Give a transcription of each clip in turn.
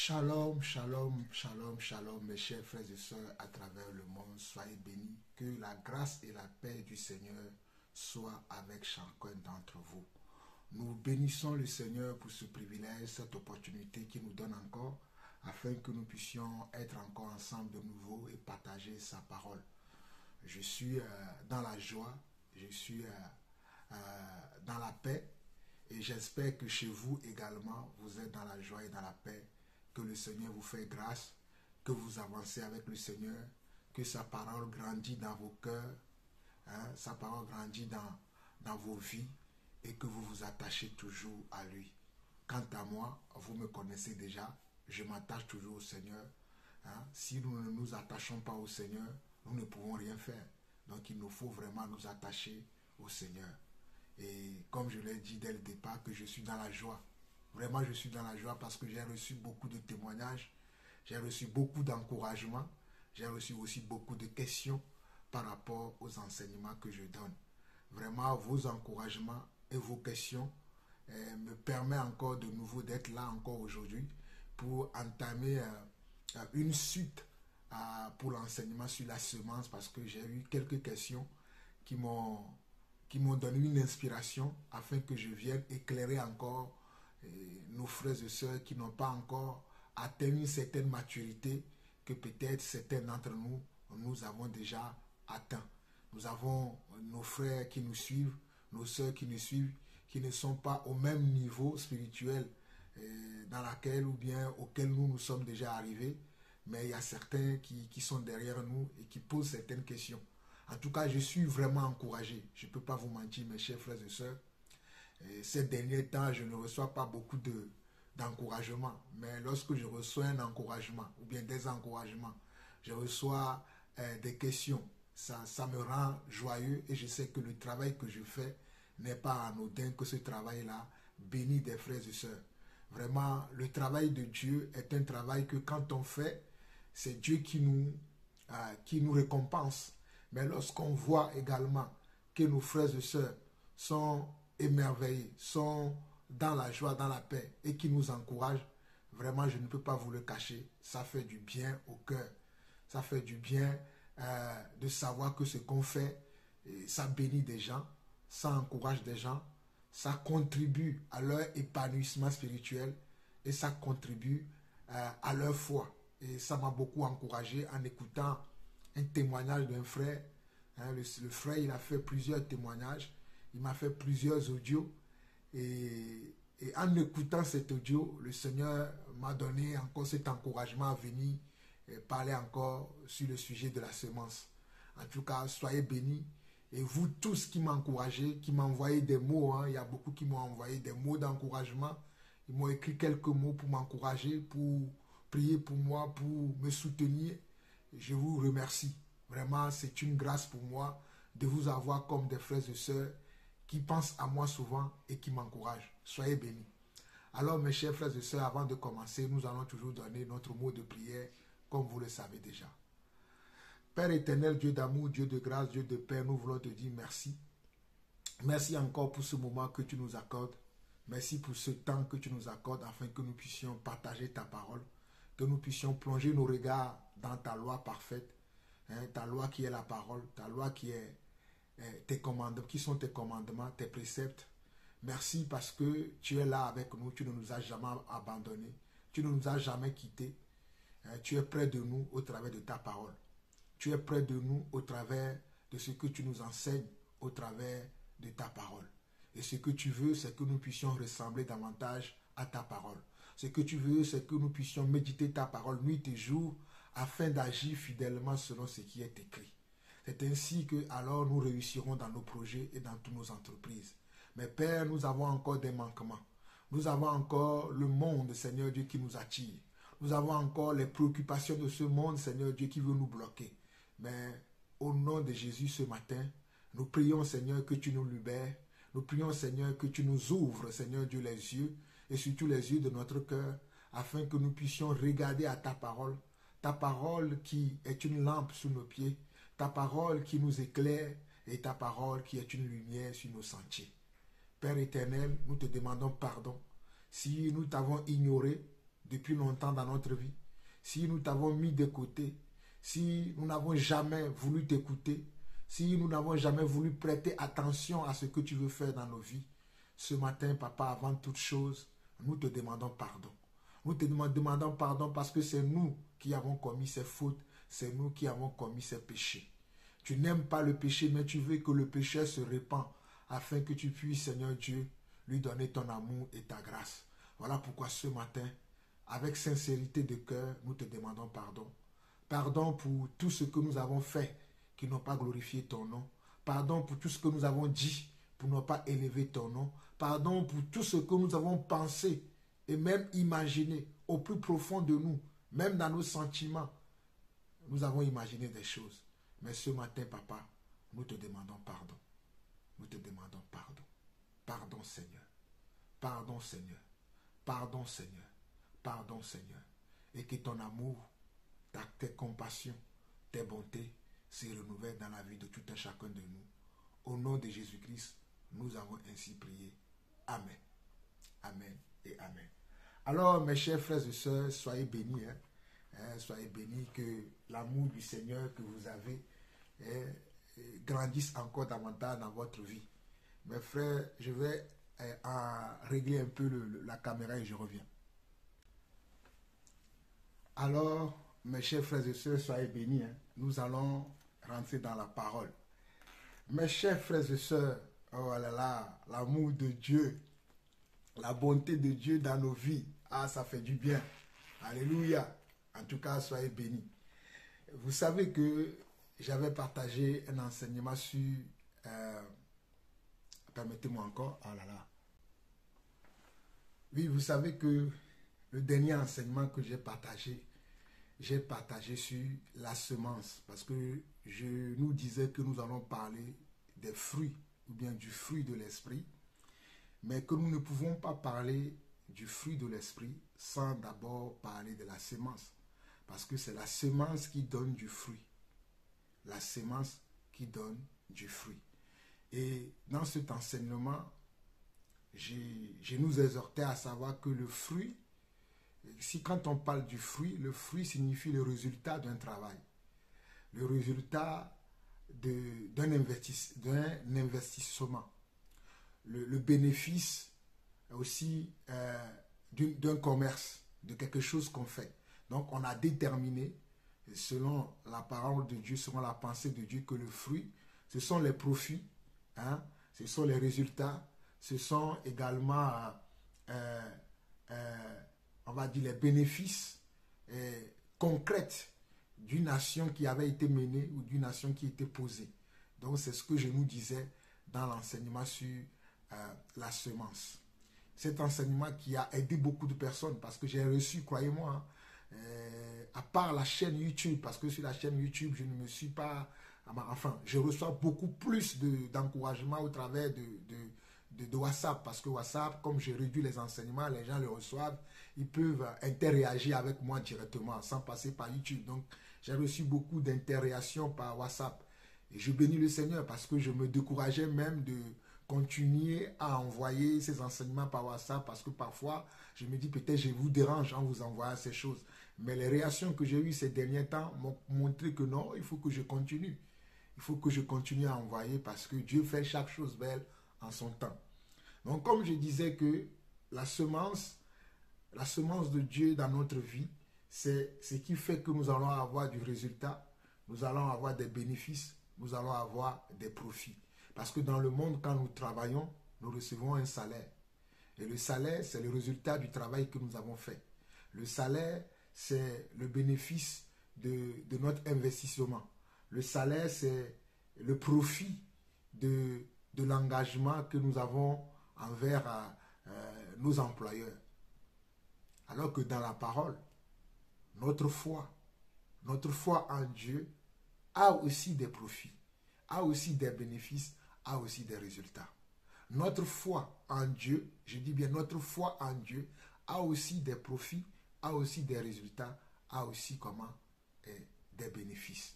Shalom, shalom, shalom, shalom, mes chers frères et sœurs à travers le monde, soyez bénis. Que la grâce et la paix du Seigneur soient avec chacun d'entre vous. Nous bénissons le Seigneur pour ce privilège, cette opportunité qu'il nous donne encore, afin que nous puissions être encore ensemble de nouveau et partager sa parole. Je suis dans la joie, je suis dans la paix, et j'espère que chez vous également, vous êtes dans la joie et dans la paix. Que le Seigneur vous fait grâce, que vous avancez avec le Seigneur, que sa parole grandit dans vos cœurs, sa parole grandit dans vos vies et que vous vous attachez toujours à lui. Quant à moi, vous me connaissez déjà, je m'attache toujours au Seigneur. Si nous ne nous attachons pas au Seigneur, nous ne pouvons rien faire. Donc il nous faut vraiment nous attacher au Seigneur. Et comme je l'ai dit dès le départ, que je suis dans la joie. Vraiment, je suis dans la joie parce que j'ai reçu beaucoup de témoignages, j'ai reçu beaucoup d'encouragements, j'ai reçu aussi beaucoup de questions par rapport aux enseignements que je donne. Vraiment, vos encouragements et vos questions me permettent encore de nouveau d'être là encore aujourd'hui pour entamer une suite pour l'enseignement sur la semence parce que j'ai eu quelques questions qui m'ont donné une inspiration afin que je vienne éclairer encore nos frères et sœurs qui n'ont pas encore atteint une certaine maturité que peut-être certains d'entre nous, nous avons déjà atteint. Nous avons nos frères qui nous suivent, nos sœurs qui nous suivent, qui ne sont pas au même niveau spirituel dans laquelle ou bien auquel nous sommes déjà arrivés, mais il y a certains qui sont derrière nous et qui posent certaines questions. En tout cas, je suis vraiment encouragé. Je ne peux pas vous mentir, mes chers frères et sœurs. Ces derniers temps, je ne reçois pas beaucoup d'encouragement. Mais lorsque je reçois un encouragement ou bien des encouragements, je reçois des questions. Ça me rend joyeux et je sais que le travail que je fais n'est pas anodin, que ce travail-là bénit des frères et sœurs. Vraiment, le travail de Dieu est un travail que quand on fait, c'est Dieu qui nous récompense. Mais lorsqu'on voit également que nos frères et sœurs sont émerveillés, sont dans la joie, dans la paix et qui nous encouragent, vraiment je ne peux pas vous le cacher, ça fait du bien au cœur, ça fait du bien de savoir que ce qu'on fait, ça bénit des gens, ça encourage des gens, ça contribue à leur épanouissement spirituel et ça contribue à leur foi. Et ça m'a beaucoup encouragé en écoutant un témoignage d'un frère. Le frère, il a fait plusieurs témoignages. Il m'a fait plusieurs audios et en écoutant cet audio, le Seigneur m'a donné encore cet encouragement à venir parler encore sur le sujet de la semence. En tout cas, soyez bénis. Et vous tous qui m'encouragez, qui m'envoyez des mots, il y a beaucoup qui m'ont envoyé des mots d'encouragement. Ils m'ont écrit quelques mots pour m'encourager, pour prier pour moi, pour me soutenir. Je vous remercie. Vraiment, c'est une grâce pour moi de vous avoir comme des frères et sœurs qui pensent à moi souvent et qui m'encouragent. Soyez bénis. Alors, mes chers frères et sœurs, avant de commencer, nous allons toujours donner notre mot de prière, comme vous le savez déjà. Père éternel, Dieu d'amour, Dieu de grâce, Dieu de paix, nous voulons te dire merci. Merci encore pour ce moment que tu nous accordes. Merci pour ce temps que tu nous accordes afin que nous puissions partager ta parole, que nous puissions plonger nos regards dans ta loi parfaite, ta loi qui est la parole, ta loi qui est tes commandements, qui sont tes commandements, tes préceptes. Merci parce que tu es là avec nous, tu ne nous as jamais abandonnés, tu ne nous as jamais quittés. Tu es près de nous au travers de ta parole. Tu es près de nous au travers de ce que tu nous enseignes, au travers de ta parole. Et ce que tu veux, c'est que nous puissions ressembler davantage à ta parole. Ce que tu veux, c'est que nous puissions méditer ta parole nuit et jour, afin d'agir fidèlement selon ce qui est écrit. C'est ainsi que alors nous réussirons dans nos projets et dans toutes nos entreprises. Mais Père, nous avons encore des manquements. Nous avons encore le monde, Seigneur Dieu, qui nous attire. Nous avons encore les préoccupations de ce monde, Seigneur Dieu, qui veut nous bloquer. Mais au nom de Jésus ce matin, nous prions, Seigneur, que tu nous libères. Nous prions, Seigneur, que tu nous ouvres, Seigneur Dieu, les yeux, et surtout les yeux de notre cœur, afin que nous puissions regarder à ta parole qui est une lampe sous nos pieds, ta parole qui nous éclaire, et ta parole qui est une lumière sur nos sentiers. Père éternel, nous te demandons pardon. Si nous t'avons ignoré, depuis longtemps dans notre vie, si nous t'avons mis de côté, si nous n'avons jamais voulu t'écouter, si nous n'avons jamais voulu prêter attention à ce que tu veux faire dans nos vies, ce matin, papa, avant toute chose, nous te demandons pardon. Nous te demandons pardon parce que c'est nous qui avons commis ces fautes, c'est nous qui avons commis ces péchés. Tu n'aimes pas le péché, mais tu veux que le pécheur se répand afin que tu puisses, Seigneur Dieu, lui donner ton amour et ta grâce. Voilà pourquoi ce matin, avec sincérité de cœur, nous te demandons pardon. Pardon pour tout ce que nous avons fait qui n'ont pas glorifié ton nom. Pardon pour tout ce que nous avons dit pour ne pas élever ton nom. Pardon pour tout ce que nous avons pensé et même imaginé au plus profond de nous, même dans nos sentiments. Nous avons imaginé des choses. Mais ce matin, papa, nous te demandons pardon. Nous te demandons pardon. Pardon, Seigneur. Pardon, Seigneur. Pardon, Seigneur. Pardon, Seigneur. Et que ton amour, tes compassions, tes bontés se renouvellent dans la vie de tout un chacun de nous. Au nom de Jésus-Christ, nous avons ainsi prié. Amen. Amen et Amen. Alors, mes chers frères et sœurs, soyez bénis. Soyez bénis, que l'amour du Seigneur que vous avez grandisse encore davantage dans votre vie. Mes frères, je vais régler un peu la caméra et je reviens. Alors, mes chers frères et sœurs, soyez bénis. Nous allons rentrer dans la parole. Mes chers frères et sœurs, oh là là, l'amour de Dieu, la bonté de Dieu dans nos vies, ah, ça fait du bien. Alléluia. En tout cas, soyez bénis. Vous savez que j'avais partagé un enseignement sur... permettez-moi encore. Ah là là. Oui, vous savez que le dernier enseignement que j'ai partagé sur la semence. Parce que je nous disais que nous allons parler des fruits, ou bien du fruit de l'esprit. Mais que nous ne pouvons pas parler du fruit de l'esprit sans d'abord parler de la semence. Parce que c'est la semence qui donne du fruit. La semence qui donne du fruit. Et dans cet enseignement, je nous exhortais à savoir que le fruit, quand on parle du fruit, le fruit signifie le résultat d'un travail. Le résultat d'un investissement. Le bénéfice aussi d'un commerce, de quelque chose qu'on fait. Donc, on a déterminé, selon la parole de Dieu, selon la pensée de Dieu, que le fruit, ce sont les profits, ce sont les résultats, ce sont également, on va dire, les bénéfices concrets d'une action qui avait été menée ou d'une action qui était posée. Donc, c'est ce que je nous disais dans l'enseignement sur la semence. Cet enseignement qui a aidé beaucoup de personnes parce que j'ai reçu, croyez-moi, à part la chaîne YouTube, parce que sur la chaîne YouTube, je ne me suis pas... Enfin, je reçois beaucoup plus d'encouragement au travers de WhatsApp, parce que WhatsApp, comme j'ai réduit les enseignements, les gens les reçoivent, ils peuvent interréagir avec moi directement, sans passer par YouTube. Donc, j'ai reçu beaucoup d'interréactions par WhatsApp. Et je bénis le Seigneur parce que je me décourageais même de continuer à envoyer ces enseignements par WhatsApp parce que parfois, je me dis peut-être je vous dérange en vous envoyant ces choses. Mais les réactions que j'ai eues ces derniers temps m'ont montré que non, il faut que je continue. Il faut que je continue à envoyer parce que Dieu fait chaque chose belle en son temps. Donc, comme je disais que la semence de Dieu dans notre vie, c'est ce qui fait que nous allons avoir du résultat, nous allons avoir des bénéfices, nous allons avoir des profits. Parce que dans le monde, quand nous travaillons, nous recevons un salaire. Et le salaire, c'est le résultat du travail que nous avons fait. Le salaire, c'est le bénéfice de notre investissement. Le salaire, c'est le profit de l'engagement que nous avons envers nos employeurs. Alors que dans la parole, notre foi en Dieu a aussi des profits, a aussi des bénéfices, a aussi des résultats. Notre foi en Dieu, je dis bien notre foi en Dieu, a aussi des profits, a aussi des résultats, a aussi des bénéfices.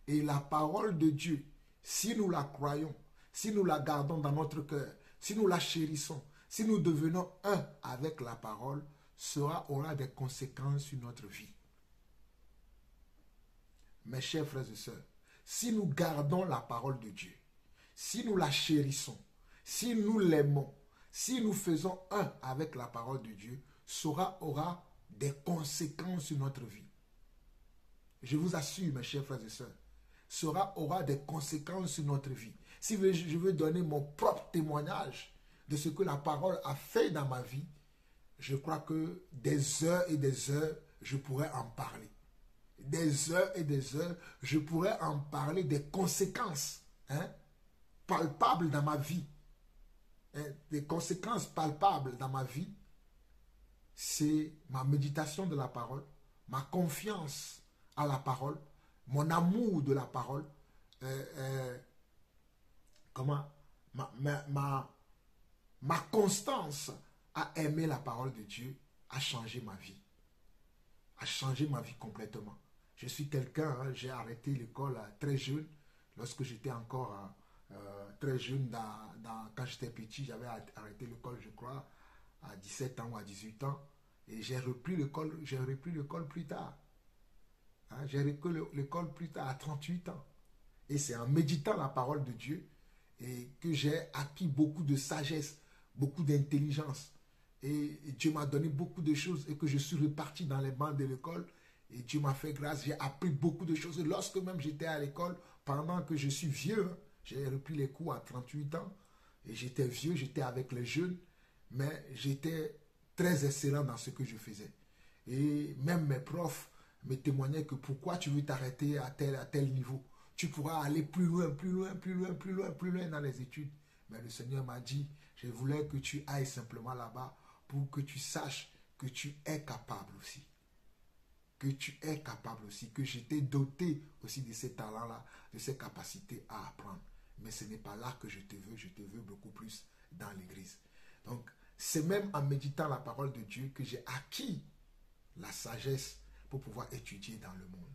Et la parole de Dieu, si nous la croyons, si nous la gardons dans notre cœur, si nous la chérissons, si nous devenons un avec la parole, aura des conséquences sur notre vie. Mes chers frères et sœurs, si nous gardons la parole de Dieu, si nous la chérissons, si nous l'aimons, si nous faisons un avec la parole de Dieu, cela aura des conséquences sur notre vie. Je vous assure, mes chers frères et sœurs, cela aura des conséquences sur notre vie. Si je veux donner mon propre témoignage de ce que la parole a fait dans ma vie, je crois que des heures et des heures, je pourrais en parler. Des heures et des heures, je pourrais en parler des conséquences palpables dans ma vie. Des conséquences palpables dans ma vie, c'est ma méditation de la parole, ma confiance à la parole, mon amour de la parole, ma constance à aimer la parole de Dieu a changé ma vie. A changé ma vie complètement. Je suis quelqu'un, j'ai arrêté l'école très jeune, lorsque j'étais encore très jeune, quand j'étais petit, j'avais arrêté l'école, je crois, à 17 ans ou à 18 ans, et j'ai repris l'école plus tard. J'ai repris l'école plus tard, à 38 ans. Et c'est en méditant la parole de Dieu et que j'ai acquis beaucoup de sagesse, beaucoup d'intelligence. Et Dieu m'a donné beaucoup de choses et que je suis reparti dans les bancs de l'école. Et Dieu m'a fait grâce, j'ai appris beaucoup de choses. Et lorsque même j'étais à l'école, pendant que je suis vieux, j'ai repris les cours à 38 ans. Et j'étais vieux, j'étais avec les jeunes. Mais j'étais très excellent dans ce que je faisais. Et même mes profs me témoignaient que pourquoi tu veux t'arrêter à tel niveau. Tu pourras aller plus loin, plus loin, plus loin, plus loin, plus loin dans les études. Mais le Seigneur m'a dit, je voulais que tu ailles simplement là-bas pour que tu saches que tu es capable aussi. Que tu es capable aussi, que je t'ai doté aussi de ces talents-là, de ces capacités à apprendre. Mais ce n'est pas là que je te veux beaucoup plus dans l'église. Donc, c'est même en méditant la parole de Dieu que j'ai acquis la sagesse pour pouvoir étudier dans le monde.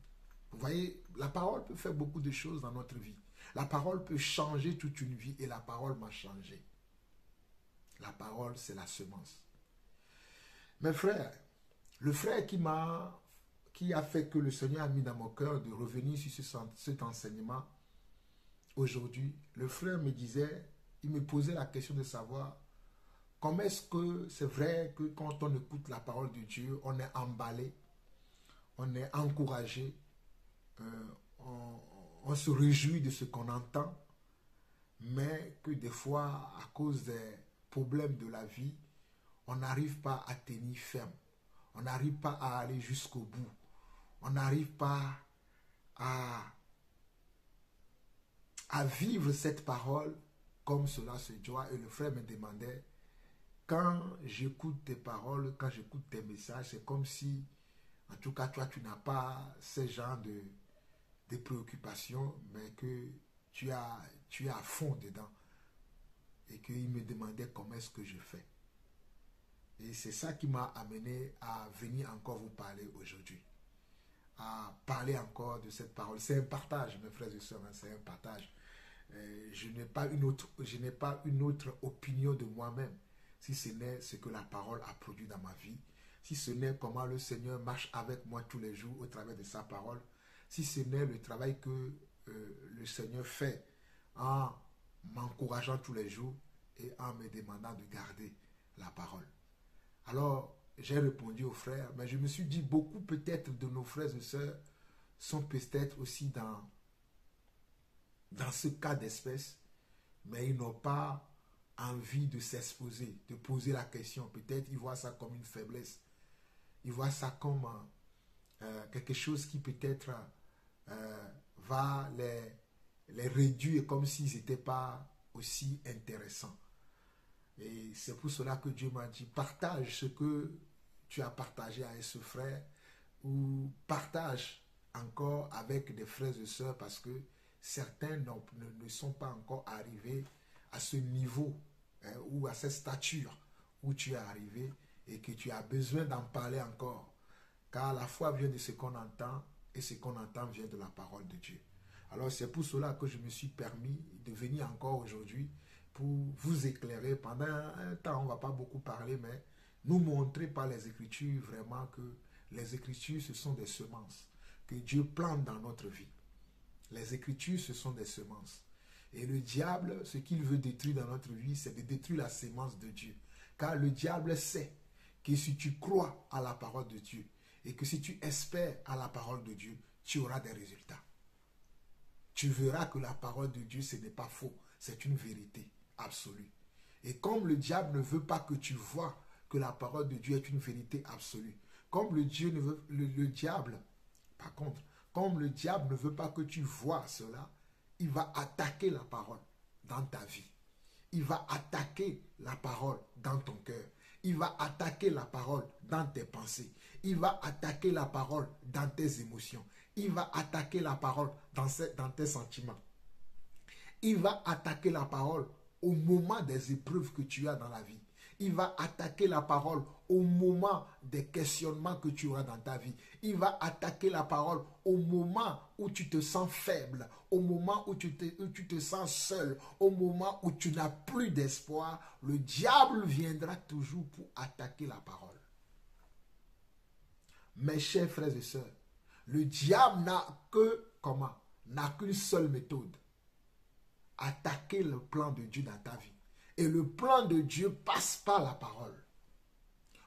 Vous voyez, la parole peut faire beaucoup de choses dans notre vie. La parole peut changer toute une vie et la parole m'a changé. La parole, c'est la semence. Mes frères, le frère qui a fait que le Seigneur a mis dans mon cœur de revenir sur cet enseignement aujourd'hui, le frère me disait, il me posait la question de savoir comment est-ce que c'est vrai que quand on écoute la parole de Dieu, on est emballé, on est encouragé, on se réjouit de ce qu'on entend, mais que des fois, à cause des problèmes de la vie, on n'arrive pas à tenir ferme. On n'arrive pas à aller jusqu'au bout. On n'arrive pas à vivre cette parole comme cela se doit. Et le frère me demandait, quand j'écoute tes paroles, quand j'écoute tes messages, c'est comme si, en tout cas, toi, tu n'as pas ce genre de préoccupations, mais que tu es à fond dedans. Et qu'il me demandait comment est-ce que je fais. Et c'est ça qui m'a amené à venir encore vous parler aujourd'hui. À parler encore de cette parole. C'est un partage, mes frères et sœurs, c'est un partage. Je n'ai pas une autre opinion de moi-même, si ce n'est ce que la parole a produit dans ma vie, si ce n'est comment le Seigneur marche avec moi tous les jours au travers de sa parole, si ce n'est le travail que le Seigneur fait en m'encourageant tous les jours et en me demandant de garder la parole. Alors, j'ai répondu aux frères, mais je me suis dit, beaucoup peut-être de nos frères et sœurs sont peut-être aussi dans ce cas d'espèce, mais ils n'ont pas envie de s'exposer, de poser la question. Peut-être ils voient ça comme une faiblesse. Ils voient ça comme quelque chose qui peut-être va les réduire comme s'ils n'étaient pas aussi intéressants. Et c'est pour cela que Dieu m'a dit, partage ce que tu as partagé avec ce frère ou partage encore avec des frères et sœurs parce que certains ne sont pas encore arrivés à ce niveau ou à cette stature où tu es arrivé et que tu as besoin d'en parler encore. Car la foi vient de ce qu'on entend et ce qu'on entend vient de la parole de Dieu. Alors c'est pour cela que je me suis permis de venir encore aujourd'hui pour vous éclairer. Pendant un temps, on ne va pas beaucoup parler, mais nous montrer par les Écritures vraiment que les Écritures, ce sont des semences que Dieu plante dans notre vie. Les Écritures, ce sont des semences. Et le diable, ce qu'il veut détruire dans notre vie, c'est de détruire la sémence de Dieu. Car le diable sait que si tu crois à la parole de Dieu et que si tu espères à la parole de Dieu, tu auras des résultats. Tu verras que la parole de Dieu, ce n'est pas faux. C'est une vérité absolue. Et comme le diable ne veut pas que tu vois que la parole de Dieu est une vérité absolue, comme le diable, par contre, comme le diable ne veut pas que tu vois cela, il va attaquer la parole dans ta vie. Il va attaquer la parole dans ton cœur. Il va attaquer la parole dans tes pensées. Il va attaquer la parole dans tes émotions. Il va attaquer la parole dans tes sentiments. Il va attaquer la parole au moment des épreuves que tu as dans la vie. Il va attaquer la parole au moment des questionnements que tu auras dans ta vie. Il va attaquer la parole au moment où tu te sens faible, au moment où tu te sens seul, au moment où tu n'as plus d'espoir. Le diable viendra toujours pour attaquer la parole. Mes chers frères et sœurs, le diable n'a qu'une seule méthode. Attaquer le plan de Dieu dans ta vie. Et le plan de Dieu passe par la parole.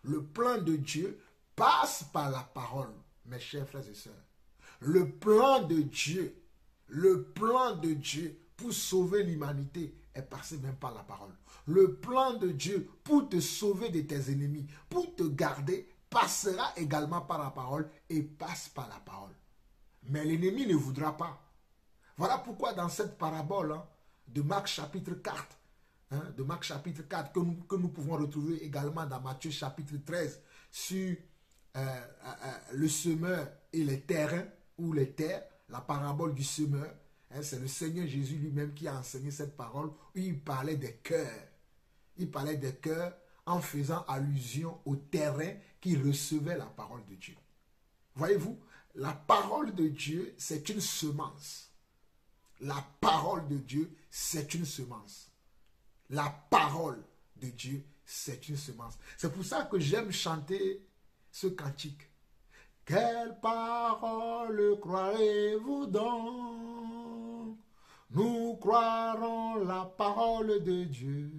Le plan de Dieu passe par la parole, mes chers frères et sœurs. Le plan de Dieu pour sauver l'humanité est passé même par la parole. Le plan de Dieu pour te sauver de tes ennemis, pour te garder, passera également par la parole et passe par la parole. Mais l'ennemi ne voudra pas. Voilà pourquoi dans cette parabole de Marc chapitre 4, que nous pouvons retrouver également dans Matthieu chapitre 13 sur le semeur et les terrains ou les terres, la parabole du semeur. C'est le Seigneur Jésus lui-même qui a enseigné cette parole où il parlait des cœurs. Il parlait des cœurs en faisant allusion au terrain qui recevait la parole de Dieu. Voyez-vous, la parole de Dieu, c'est une semence. La parole de Dieu, c'est une semence. La parole de Dieu, c'est une semence. C'est pour ça que j'aime chanter ce cantique. Quelle parole croirez-vous donc? Nous croirons la parole de Dieu.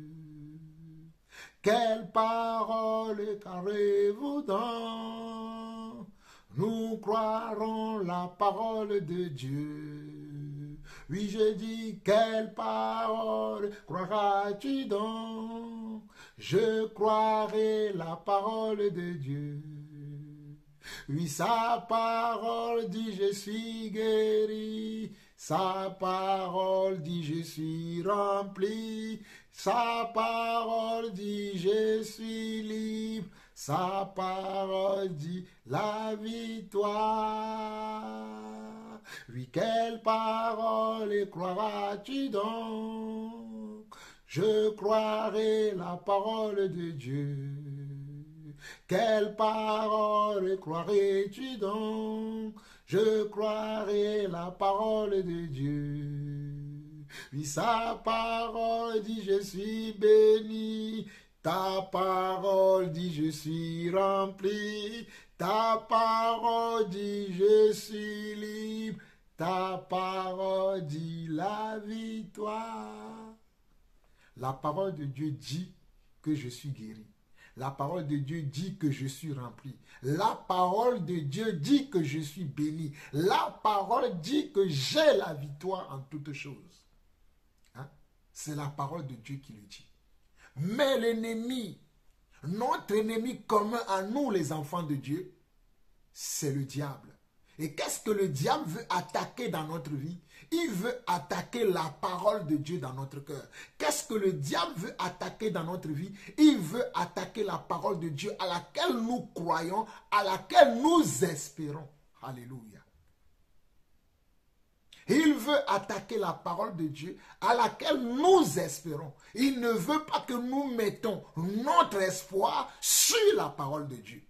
Quelle parole croirez-vous donc? Nous croirons la parole de Dieu. Oui, je dis, quelle parole croiras-tu donc? Je croirai la parole de Dieu. Oui, sa parole dit, je suis guéri. Sa parole dit, je suis rempli. Sa parole dit, je suis libre. Sa parole dit, la victoire. Oui, quelle parole croiras-tu donc? Je croirai la parole de Dieu. Quelle parole croirais-tu donc? Je croirai la parole de Dieu. Oui, sa parole dit, je suis béni. Ta parole dit, je suis rempli. Ta parole dit, je suis libre. Ta parole dit, la victoire. La parole de Dieu dit que je suis guéri. La parole de Dieu dit que je suis rempli. La parole de Dieu dit que je suis béni. La parole dit que j'ai la victoire en toutes choses. C'est la parole de Dieu qui le dit. Mais l'ennemi, notre ennemi commun à nous les enfants de Dieu, c'est le diable. Et qu'est-ce que le diable veut attaquer dans notre vie? Il veut attaquer la parole de Dieu dans notre cœur. Qu'est-ce que le diable veut attaquer dans notre vie? Il veut attaquer la parole de Dieu à laquelle nous croyons, à laquelle nous espérons. Alléluia. Il veut attaquer la parole de Dieu à laquelle nous espérons. Il ne veut pas que nous mettons notre espoir sur la parole de Dieu.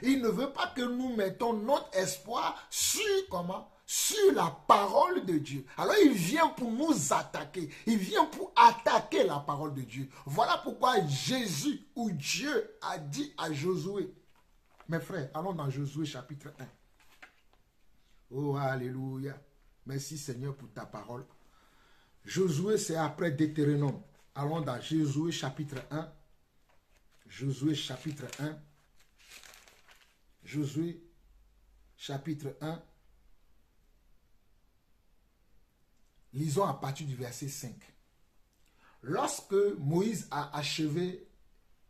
Il ne veut pas que nous mettons notre espoir sur comment? sur la parole de Dieu. Alors il vient pour nous attaquer. Il vient pour attaquer la parole de Dieu. Voilà pourquoi Jésus ou Dieu a dit à Josué. Mes frères, allons dans Josué chapitre 1. Oh, alléluia. Merci Seigneur pour ta parole. Josué, c'est après Deutéronome. Allons dans Josué chapitre 1. Josué chapitre 1. Josué chapitre 1. Lisons à partir du verset 5. Lorsque Moïse a achevé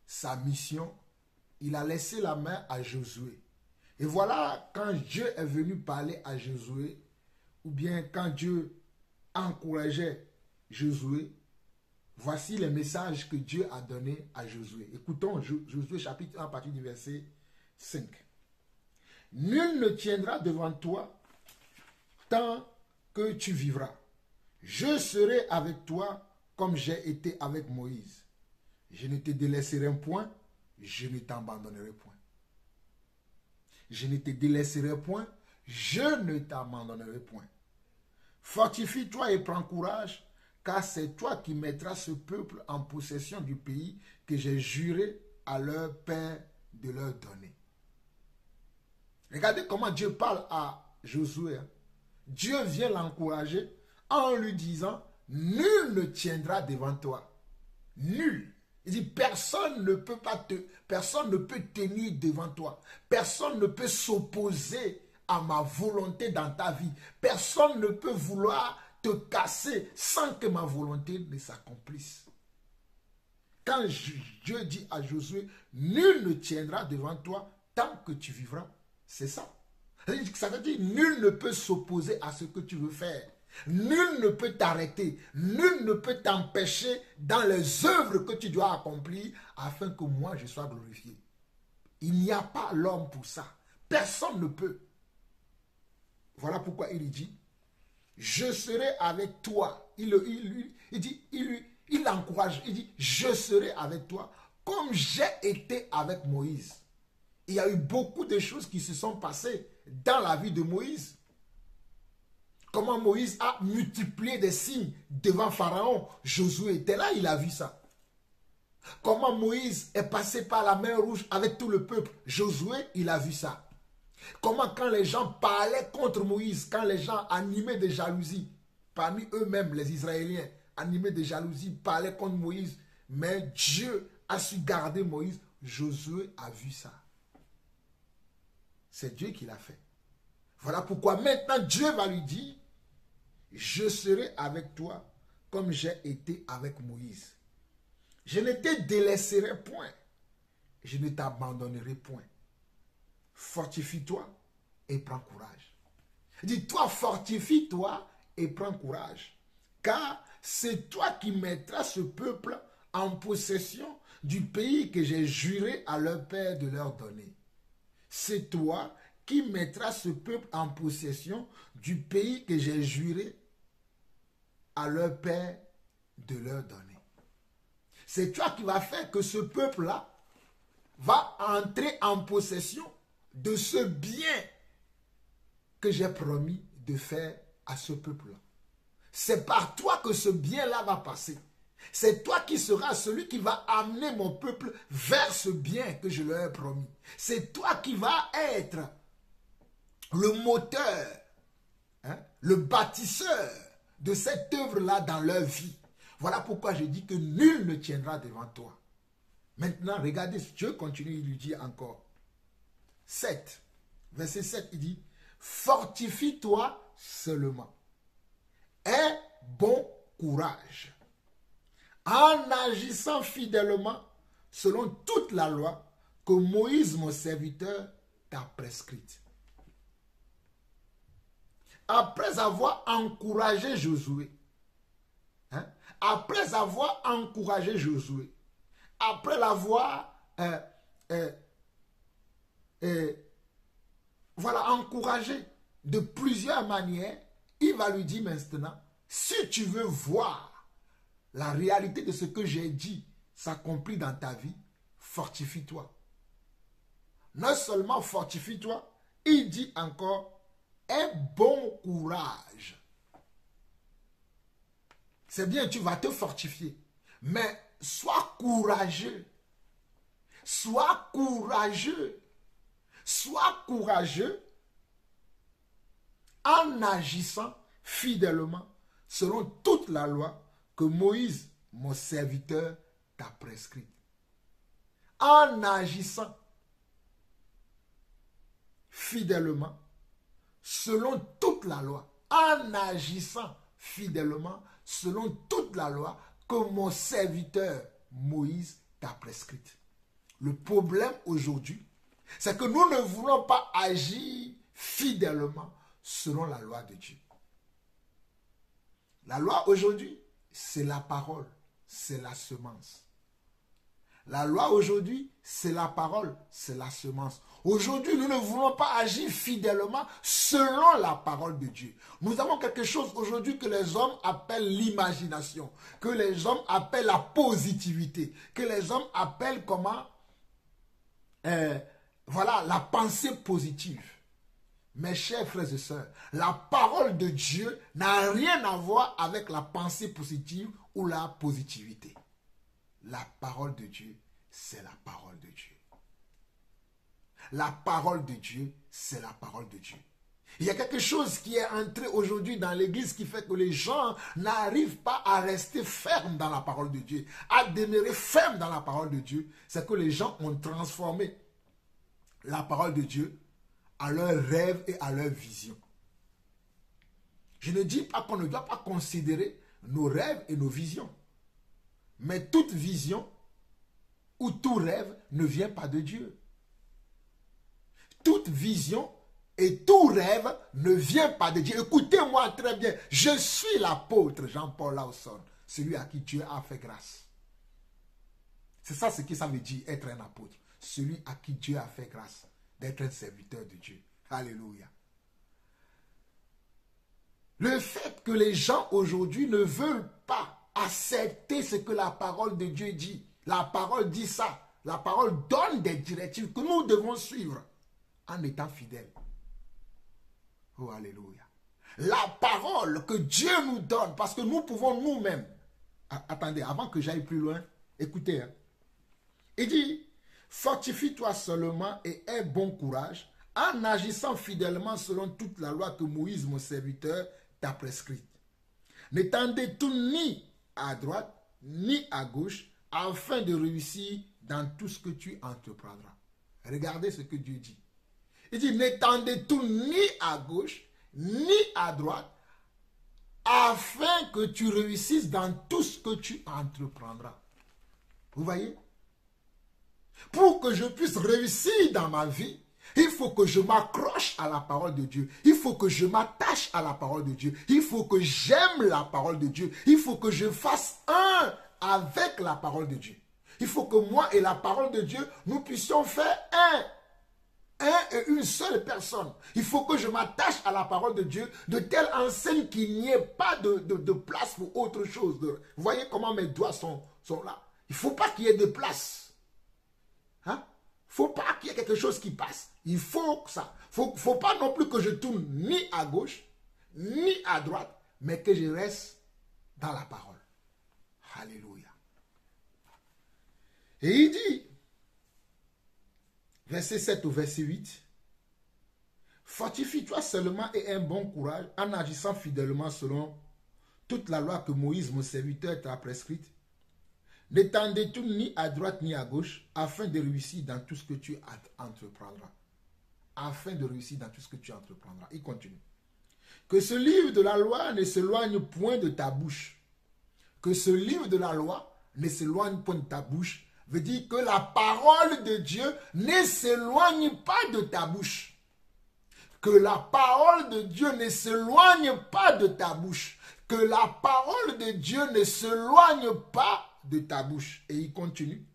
sa mission, il a laissé la main à Josué. Et voilà, quand Dieu est venu parler à Josué, ou bien quand Dieu encourageait Josué, voici les messages que Dieu a donnés à Josué. Écoutons Josué chapitre 1 à partir du verset 5. Nul ne tiendra devant toi tant que tu vivras. Je serai avec toi comme j'ai été avec Moïse. Je ne te délaisserai point, je ne t'abandonnerai point. Je ne te délaisserai point, je ne t'abandonnerai point. Fortifie-toi et prends courage, car c'est toi qui mettras ce peuple en possession du pays que j'ai juré à leur père de leur donner. Regardez comment Dieu parle à Josué. Dieu vient l'encourager en lui disant, nul ne tiendra devant toi. Nul. Il dit, personne ne peut tenir devant toi. Personne ne peut s'opposer à ma volonté dans ta vie. Personne ne peut vouloir te casser sans que ma volonté ne s'accomplisse. Quand Dieu dit à Josué, nul ne tiendra devant toi tant que tu vivras, c'est ça. Ça veut dire, nul ne peut s'opposer à ce que tu veux faire. Nul ne peut t'arrêter, nul ne peut t'empêcher dans les œuvres que tu dois accomplir afin que moi je sois glorifié. Il n'y a pas l'homme pour ça. Personne ne peut. Voilà pourquoi il dit, je serai avec toi. Il l'encourage, il dit, je serai avec toi comme j'ai été avec Moïse. Il y a eu beaucoup de choses qui se sont passées dans la vie de Moïse. Comment Moïse a multiplié des signes devant Pharaon. Josué était là, il a vu ça. Comment Moïse est passé par la mer Rouge avec tout le peuple. Josué, il a vu ça. Comment quand les gens parlaient contre Moïse, quand les gens animés de jalousie, parmi eux-mêmes les Israéliens, animés de jalousie, parlaient contre Moïse, mais Dieu a su garder Moïse. Josué a vu ça. C'est Dieu qui l'a fait. Voilà pourquoi maintenant Dieu va lui dire, je serai avec toi comme j'ai été avec Moïse. Je ne te délaisserai point. Je ne t'abandonnerai point. Fortifie-toi et prends courage. Dis-toi, fortifie-toi et prends courage. Car c'est toi qui mettras ce peuple en possession du pays que j'ai juré à leur père de leur donner. C'est toi qui mettras ce peuple en possession du pays que j'ai juré à leur père de leur donner. C'est toi qui vas faire que ce peuple-là va entrer en possession de ce bien que j'ai promis de faire à ce peuple-là. C'est par toi que ce bien-là va passer. C'est toi qui seras celui qui va amener mon peuple vers ce bien que je leur ai promis. C'est toi qui vas être le moteur, le bâtisseur de cette œuvre-là dans leur vie. Voilà pourquoi je dis que nul ne tiendra devant toi. Maintenant, regardez, Dieu continue, il lui dit encore. 7, verset 7, il dit, fortifie-toi seulement. Aie bon courage. En agissant fidèlement selon toute la loi que Moïse, mon serviteur, t'a prescrite. Après avoir encouragé Josué, après avoir encouragé Josué, après l'avoir voilà, encouragé de plusieurs manières, il va lui dire maintenant, si tu veux voir la réalité de ce que j'ai dit s'accomplit dans ta vie, fortifie-toi. Non seulement fortifie-toi, il dit encore, aie bon courage. C'est bien, tu vas te fortifier. Mais sois courageux. Sois courageux. Sois courageux en agissant fidèlement selon toute la loi que Moïse, mon serviteur, t'a prescrite. En agissant fidèlement selon toute la loi. En agissant fidèlement selon toute la loi que mon serviteur Moïse t'a prescrite. Le problème aujourd'hui, c'est que nous ne voulons pas agir fidèlement selon la loi de Dieu. La loi aujourd'hui, c'est la parole, c'est la semence. La loi aujourd'hui, c'est la parole, c'est la semence. Aujourd'hui, nous ne voulons pas agir fidèlement selon la parole de Dieu. Nous avons quelque chose aujourd'hui que les hommes appellent l'imagination, que les hommes appellent la positivité, que les hommes appellent comment? Voilà, la pensée positive. Mes chers frères et sœurs, la parole de Dieu n'a rien à voir avec la pensée positive ou la positivité. La parole de Dieu, c'est la parole de Dieu. La parole de Dieu, c'est la parole de Dieu. Il y a quelque chose qui est entré aujourd'hui dans l'église qui fait que les gens n'arrivent pas à rester fermes dans la parole de Dieu, à demeurer fermes dans la parole de Dieu. C'est que les gens ont transformé la parole de Dieu à leurs rêves et à leurs visions. Je ne dis pas qu'on ne doit pas considérer nos rêves et nos visions. Mais toute vision ou tout rêve ne vient pas de Dieu. Toute vision et tout rêve ne vient pas de Dieu. Écoutez-moi très bien. Je suis l'apôtre Jean-Paul Lawson, celui à qui Dieu a fait grâce. C'est ça ce que ça veut dire être un apôtre. Celui à qui Dieu a fait grâce d'être un serviteur de Dieu. Alléluia. Le fait que les gens aujourd'hui ne veulent pas accepter ce que la parole de Dieu dit. La parole dit ça. La parole donne des directives que nous devons suivre en étant fidèles. Oh, alléluia. La parole que Dieu nous donne, parce que nous pouvons nous-mêmes. Attendez, avant que j'aille plus loin, écoutez. Il dit, fortifie-toi seulement et aie bon courage en agissant fidèlement selon toute la loi que Moïse, mon serviteur, t'a prescrite. Ne t'en détourne ni à droite, ni à gauche, afin de réussir dans tout ce que tu entreprendras. Regardez ce que Dieu dit. Il dit, ne t'en détourne ni à gauche, ni à droite, afin que tu réussisses dans tout ce que tu entreprendras. Vous voyez? Pour que je puisse réussir dans ma vie, il faut que je m'accroche à la parole de Dieu. Il faut que je m'attache à la parole de Dieu. Il faut que j'aime la parole de Dieu. Il faut que je fasse un avec la parole de Dieu. Il faut que moi et la parole de Dieu, nous puissions faire un et une seule personne. Il faut que je m'attache à la parole de Dieu de telle enseigne qu'il n'y ait pas de place pour autre chose. Vous voyez comment mes doigts sont là. Il ne faut pas qu'il y ait de place. Hein? Il ne faut pas qu'il y ait quelque chose qui passe. Il faut ça. Il ne faut pas non plus que je tourne ni à gauche, ni à droite, mais que je reste dans la parole. Alléluia. Et il dit, verset 7 au verset 8, fortifie-toi seulement et aie un bon courage en agissant fidèlement selon toute la loi que Moïse, mon serviteur, t'a prescrite. Ne t'en détourne ni à droite ni à gauche, afin de réussir dans tout ce que tu entreprendras. Afin de réussir dans tout ce que tu entreprendras. Il continue. Que ce livre de la loi ne s'éloigne point de ta bouche. Que ce livre de la loi ne s'éloigne point de ta bouche, veut dire que la parole de Dieu ne s'éloigne pas de ta bouche. Que la parole de Dieu ne s'éloigne pas de ta bouche. Que la parole de Dieu ne s'éloigne pas de ta bouche. Et il continue.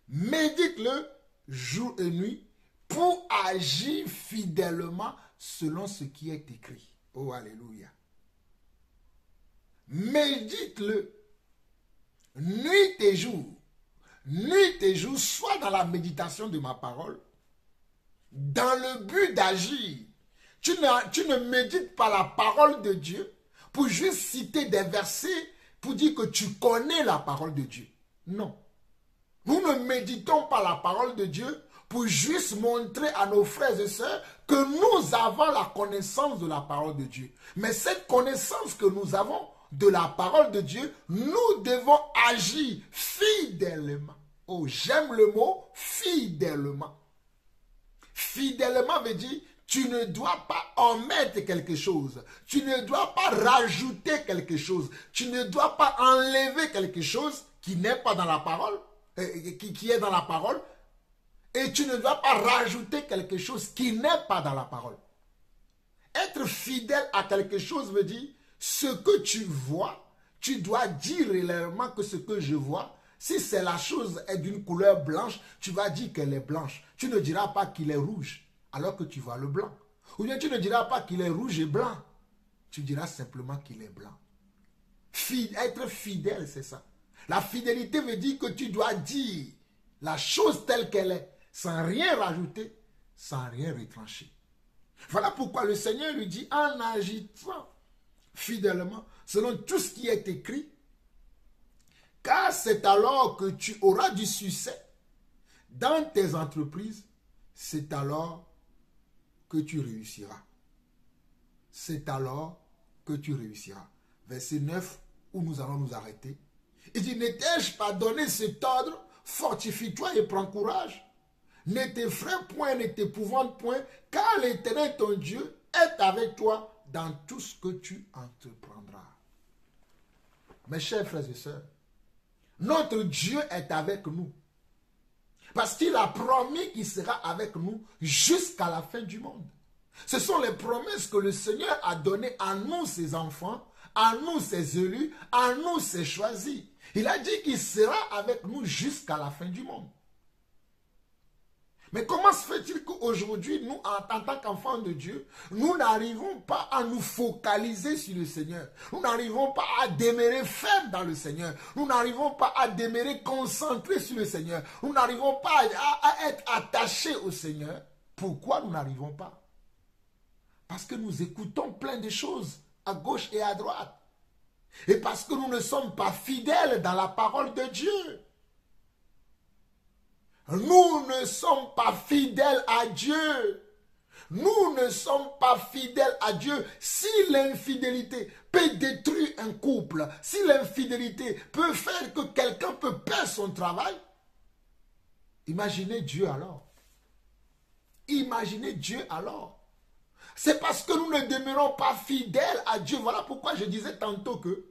Médite-le jour et nuit pour agir fidèlement selon ce qui est écrit. Oh, alléluia. Médite-le nuit et jour. Nuit et jour, soit dans la méditation de ma parole, dans le but d'agir Tu ne médites pas la parole de Dieu pour juste citer des versets pour dire que tu connais la parole de Dieu. Non. Nous ne méditons pas la parole de Dieu pour juste montrer à nos frères et sœurs que nous avons la connaissance de la parole de Dieu. Mais cette connaissance que nous avons de la parole de Dieu, nous devons agir fidèlement. Oh, j'aime le mot fidèlement. Fidèlement veut dire, tu ne dois pas omettre quelque chose. Tu ne dois pas rajouter quelque chose. Tu ne dois pas enlever quelque chose qui n'est pas dans la parole, qui est dans la parole. Et tu ne dois pas rajouter quelque chose qui n'est pas dans la parole. Être fidèle à quelque chose veut dire, ce que tu vois, tu dois dire réellement que ce que je vois, si c'est la chose est d'une couleur blanche, tu vas dire qu'elle est blanche. Tu ne diras pas qu'il est rouge, alors que tu vois le blanc. Ou bien tu ne diras pas qu'il est rouge et blanc. Tu diras simplement qu'il est blanc. Être fidèle, c'est ça. La fidélité veut dire que tu dois dire la chose telle qu'elle est, sans rien rajouter, sans rien retrancher. Voilà pourquoi le Seigneur lui dit, en agissant fidèlement, selon tout ce qui est écrit, car c'est alors que tu auras du succès dans tes entreprises, c'est alors que tu réussiras. C'est alors que tu réussiras. Verset 9, où nous allons nous arrêter. Il dit, ne t'ai-je pas donné cet ordre? Fortifie-toi et prends courage. Ne t'effraie point, ne t'épouvante point, car l'Éternel ton Dieu est avec toi dans tout ce que tu entreprendras. Mes chers frères et sœurs, notre Dieu est avec nous. Parce qu'il a promis qu'il sera avec nous jusqu'à la fin du monde. Ce sont les promesses que le Seigneur a données à nous, ses enfants, à nous, ses élus, à nous, ses choisis. Il a dit qu'il sera avec nous jusqu'à la fin du monde. Mais comment se fait-il qu'aujourd'hui, nous, en tant qu'enfants de Dieu, nous n'arrivons pas à nous focaliser sur le Seigneur. Nous n'arrivons pas à demeurer fermes dans le Seigneur. Nous n'arrivons pas à demeurer concentrés sur le Seigneur. Nous n'arrivons pas à être attachés au Seigneur. Pourquoi nous n'arrivons pas? Parce que nous écoutons plein de choses à gauche et à droite. Et parce que nous ne sommes pas fidèles dans la parole de Dieu. Nous ne sommes pas fidèles à Dieu. Nous ne sommes pas fidèles à Dieu. Si l'infidélité peut détruire un couple, si l'infidélité peut faire que quelqu'un peut perdre son travail, imaginez Dieu alors. Imaginez Dieu alors. C'est parce que nous ne demeurons pas fidèles à Dieu. Voilà pourquoi je disais tantôt que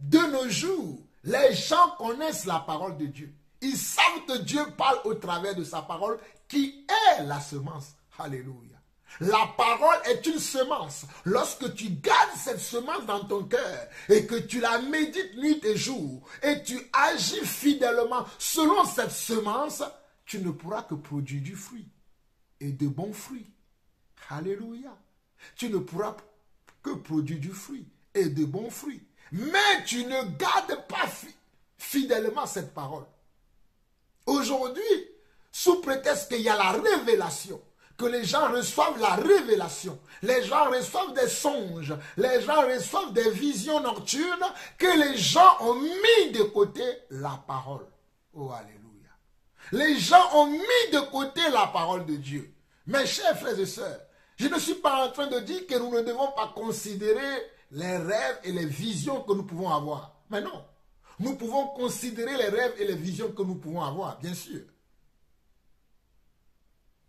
de nos jours, les gens connaissent la parole de Dieu. Ils savent que Dieu parle au travers de sa parole qui est la semence. Alléluia. La parole est une semence. Lorsque tu gardes cette semence dans ton cœur et que tu la médites nuit et jour et tu agis fidèlement selon cette semence, tu ne pourras que produire du fruit et de bons fruits. Alléluia. Tu ne pourras que produire du fruit et de bons fruits. Mais tu ne gardes pas fidèlement cette parole. Aujourd'hui, sous prétexte qu'il y a la révélation, que les gens reçoivent la révélation, les gens reçoivent des songes, les gens reçoivent des visions nocturnes, que les gens ont mis de côté la parole. Oh, alléluia. Les gens ont mis de côté la parole de Dieu. Mes chers frères et sœurs, je ne suis pas en train de dire que nous ne devons pas considérer les rêves et les visions que nous pouvons avoir. Mais non. Nous pouvons considérer les rêves et les visions que nous pouvons avoir, bien sûr.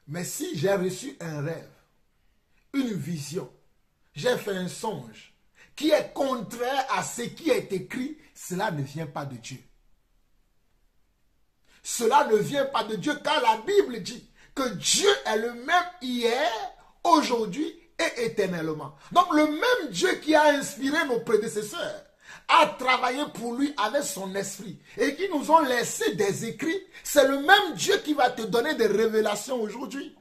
Mais si j'ai reçu un rêve, une vision, j'ai fait un songe qui est contraire à ce qui est écrit, cela ne vient pas de Dieu. Cela ne vient pas de Dieu car la Bible dit que Dieu est le même hier, aujourd'hui et éternellement. Donc le même Dieu qui a inspiré nos prédécesseurs a travaillé pour lui avec son esprit et qui nous ont laissé des écrits, c'est le même Dieu qui va te donner des révélations aujourd'hui.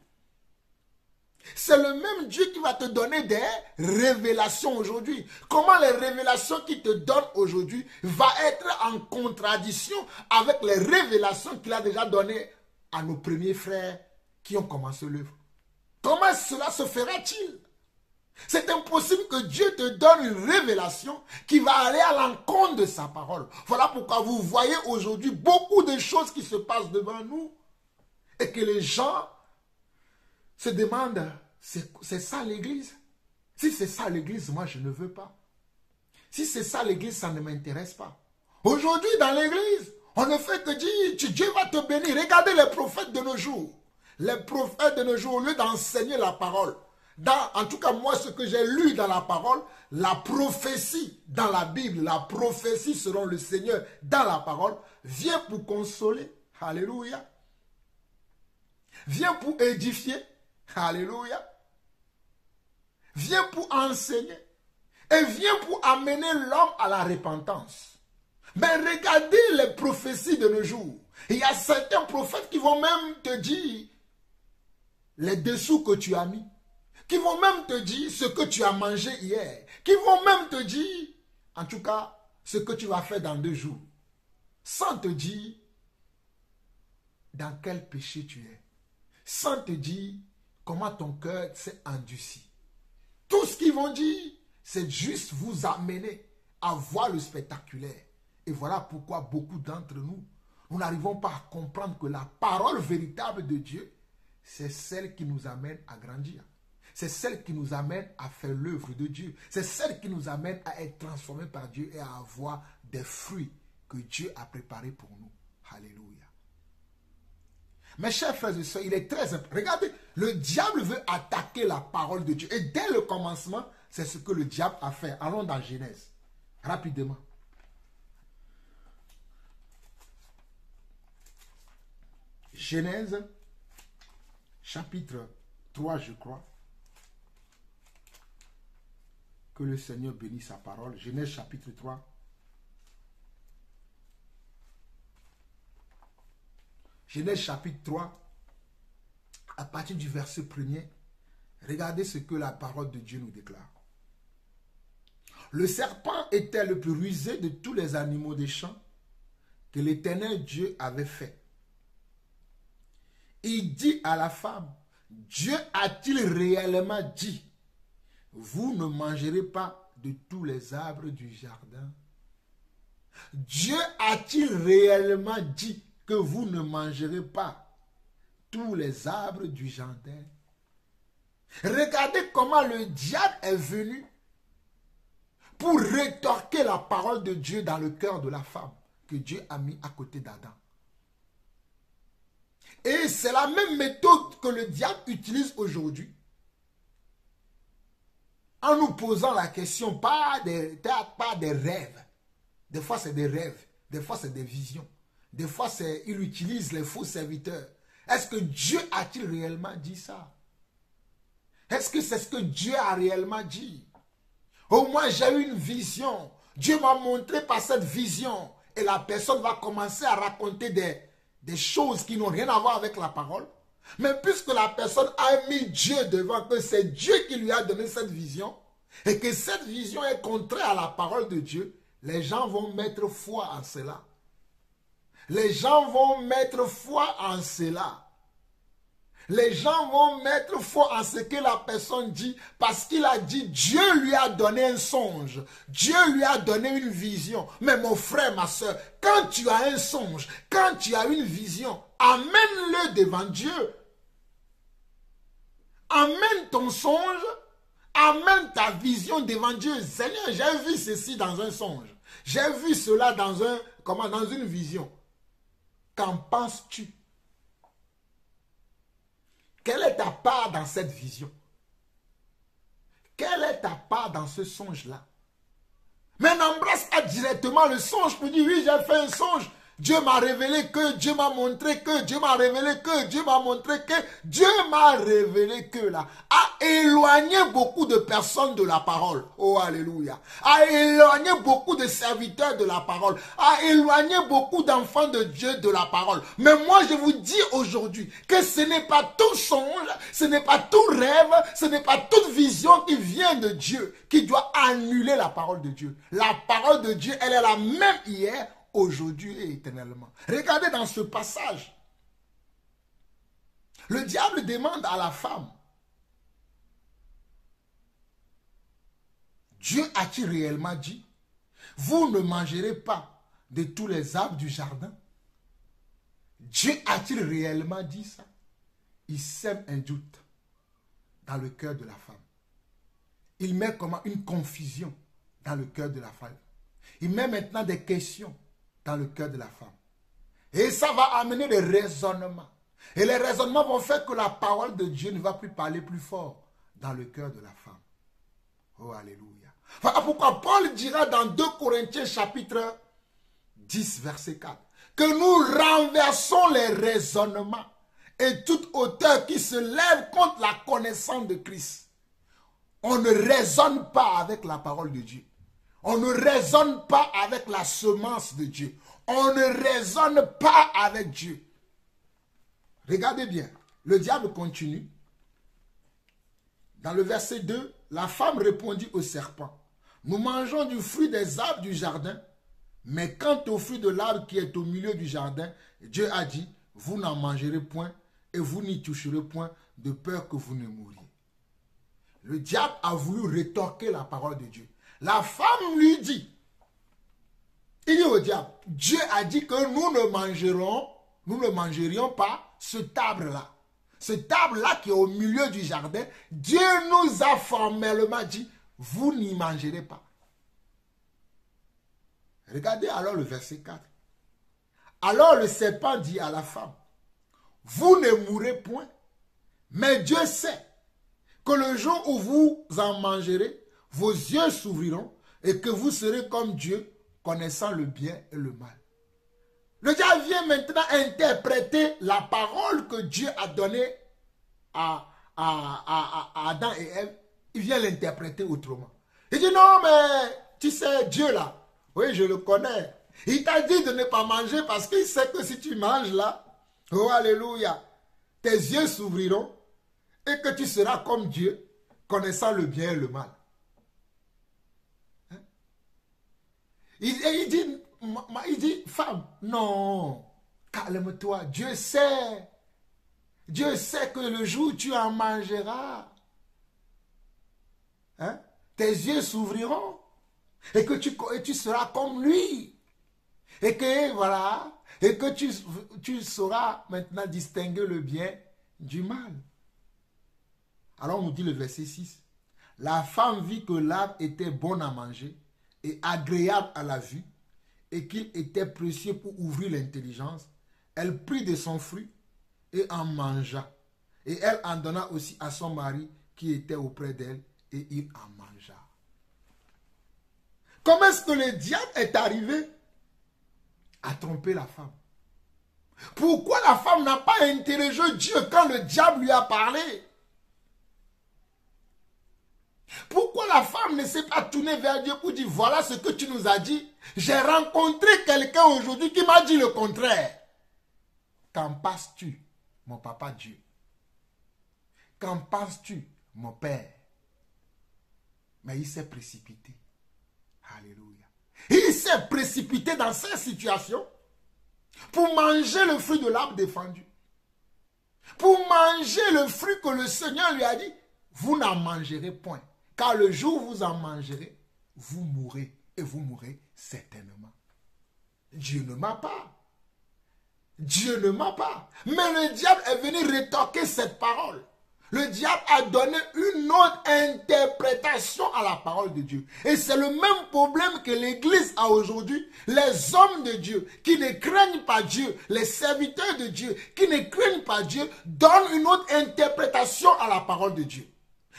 C'est le même Dieu qui va te donner des révélations aujourd'hui. Comment les révélations qu'il te donne aujourd'hui va être en contradiction avec les révélations qu'il a déjà données à nos premiers frères qui ont commencé l'œuvre. Comment cela se fera-t-il? C'est impossible que Dieu te donne une révélation qui va aller à l'encontre de sa parole. Voilà pourquoi vous voyez aujourd'hui beaucoup de choses qui se passent devant nous et que les gens se demandent, c'est ça l'église? Si c'est ça l'église, moi je ne veux pas. Si c'est ça l'église, ça ne m'intéresse pas. Aujourd'hui dans l'église, on ne fait que dire, Dieu va te bénir. Regardez les prophètes de nos jours. Les prophètes de nos jours, au lieu d'enseigner la parole, en tout cas moi ce que j'ai lu dans la parole, la prophétie dans la Bible, la prophétie selon le Seigneur dans la parole, vient pour consoler. Alléluia. Vient pour édifier. Alléluia. Vient pour enseigner. Et vient pour amener l'homme à la repentance. Mais regardez les prophéties de nos jours. Il y a certains prophètes qui vont même te dire les dessous que tu as mis. Qui vont même te dire ce que tu as mangé hier. Qui vont même te dire, en tout cas, ce que tu vas faire dans 2 jours. Sans te dire dans quel péché tu es. Sans te dire comment ton cœur s'est endurci. Tout ce qu'ils vont dire, c'est juste vous amener à voir le spectaculaire. Et voilà pourquoi beaucoup d'entre nous, nous n'arrivons pas à comprendre que la parole véritable de Dieu, c'est celle qui nous amène à grandir. C'est celle qui nous amène à faire l'œuvre de Dieu. C'est celle qui nous amène à être transformés par Dieu et à avoir des fruits que Dieu a préparés pour nous. Alléluia. Mes chers frères et sœurs, il est très important. Regardez, le diable veut attaquer la parole de Dieu. Et dès le commencement, c'est ce que le diable a fait. Allons dans Genèse. Rapidement. Genèse, chapitre 3, je crois. Que le Seigneur bénisse sa parole. Genèse, chapitre 3. Genèse, chapitre 3. À partir du verset 1er, regardez ce que la parole de Dieu nous déclare. Le serpent était le plus rusé de tous les animaux des champs que l'Éternel Dieu avait fait. Il dit à la femme, Dieu a-t-il réellement dit, vous ne mangerez pas de tous les arbres du jardin? Dieu a-t-il réellement dit que vous ne mangerez pas tous les arbres du jardin? Regardez comment le diable est venu pour rétorquer la parole de Dieu dans le cœur de la femme que Dieu a mis à côté d'Adam. Et c'est la même méthode que le diable utilise aujourd'hui. En nous posant la question, pas des rêves. Des fois, c'est des rêves. Des fois, c'est des visions. Des fois, il utilise les faux serviteurs. Est-ce que Dieu a-t-il réellement dit ça? Est-ce que c'est ce que Dieu a réellement dit? Au moins, j'ai eu une vision. Dieu m'a montré par cette vision. Et la personne va commencer à raconter des choses qui n'ont rien à voir avec la parole. Mais puisque la personne a mis Dieu devant, que c'est Dieu qui lui a donné cette vision, et que cette vision est contraire à la parole de Dieu, les gens vont mettre foi en cela. Les gens vont mettre foi en cela. Les gens vont mettre foi en ce que la personne dit, parce qu'il a dit, Dieu lui a donné un songe, Dieu lui a donné une vision. Mais mon frère, ma soeur, quand tu as un songe, quand tu as une vision, amène-le devant Dieu. Amène ton songe, amène ta vision devant Dieu. Seigneur, j'ai vu ceci dans un songe. J'ai vu cela dans une vision. Qu'en penses-tu? Quelle est ta part dans cette vision? Quelle est ta part dans ce songe-là? Mais n'embrasse pas directement le songe pour dire, oui, j'ai fait un songe. Dieu m'a révélé que, Dieu m'a montré que, Dieu m'a révélé que, Dieu m'a montré que, Dieu m'a révélé que là, a éloigné beaucoup de personnes de la parole. Oh, alléluia. A éloigné beaucoup de serviteurs de la parole. A éloigné beaucoup d'enfants de Dieu de la parole. Mais moi, je vous dis aujourd'hui que ce n'est pas tout songe, ce n'est pas tout rêve, ce n'est pas toute vision qui vient de Dieu qui doit annuler la parole de Dieu. La parole de Dieu, elle est la même hier, aujourd'hui et éternellement. Regardez dans ce passage. Le diable demande à la femme, Dieu a-t-il réellement dit, vous ne mangerez pas de tous les arbres du jardin? Dieu a-t-il réellement dit ça? Il sème un doute dans le cœur de la femme. Il met comment une confusion dans le cœur de la femme. Il met maintenant des questions dans le cœur de la femme. Et ça va amener des raisonnements. Et les raisonnements vont faire que la parole de Dieu ne va plus parler plus fort dans le cœur de la femme. Oh, alléluia. Voilà pourquoi Paul dira dans 2 Corinthiens chapitre 10, verset 4, que nous renversons les raisonnements et toute hauteur qui se lève contre la connaissance de Christ. On ne raisonne pas avec la parole de Dieu. On ne raisonne pas avec la semence de Dieu. On ne raisonne pas avec Dieu. Regardez bien, le diable continue. Dans le verset 2, la femme répondit au serpent, nous mangeons du fruit des arbres du jardin, mais quant au fruit de l'arbre qui est au milieu du jardin, Dieu a dit, vous n'en mangerez point et vous n'y toucherez point de peur que vous ne mouriez. Le diable a voulu rétorquer la parole de Dieu. La femme lui dit, il dit au diable, Dieu a dit que nous ne mangerions pas cet arbre-là. Cet arbre-là qui est au milieu du jardin, Dieu nous a formellement dit, vous n'y mangerez pas. Regardez alors le verset 4. Alors le serpent dit à la femme, vous ne mourrez point, mais Dieu sait que le jour où vous en mangerez, vos yeux s'ouvriront et que vous serez comme Dieu, connaissant le bien et le mal. Le diable vient maintenant interpréter la parole que Dieu a donnée à Adam et Ève. Il vient l'interpréter autrement. Il dit non, mais tu sais, Dieu là, oui, je le connais. Il t'a dit de ne pas manger parce qu'il sait que si tu manges là, oh alléluia, tes yeux s'ouvriront et que tu seras comme Dieu, connaissant le bien et le mal. Hein? Il dit, femme, non, calme-toi, Dieu sait que le jour où tu en mangeras, hein, tes yeux s'ouvriront et que tu seras comme lui. Et que voilà, et que tu sauras maintenant distinguer le bien du mal. Alors on nous dit le verset 6. La femme vit que l'arbre était bon à manger et agréable à la vue et qu'il était précieux pour ouvrir l'intelligence. Elle prit de son fruit et en mangea. Et elle en donna aussi à son mari qui était auprès d'elle et il en mangea. Comment est-ce que le diable est arrivé à tromper la femme? Pourquoi la femme n'a pas interrogé Dieu quand le diable lui a parlé? Pourquoi la femme ne s'est pas tournée vers Dieu pour dire, voilà ce que tu nous as dit. J'ai rencontré quelqu'un aujourd'hui qui m'a dit le contraire. Qu'en penses-tu, mon papa Dieu? Qu'en penses-tu, mon père? Mais il s'est précipité. Alléluia. Il s'est précipité dans cette situation pour manger le fruit de l'arbre défendu. Pour manger le fruit que le Seigneur lui a dit, vous n'en mangerez point. Car le jour où vous en mangerez, vous mourrez. Et vous mourrez certainement. Dieu ne m'a pas. Dieu ne m'a pas. Mais le diable est venu rétorquer cette parole. Le diable a donné une autre interprétation à la parole de Dieu. Et c'est le même problème que l'Église a aujourd'hui. Les hommes de Dieu qui ne craignent pas Dieu, les serviteurs de Dieu qui ne craignent pas Dieu, donnent une autre interprétation à la parole de Dieu.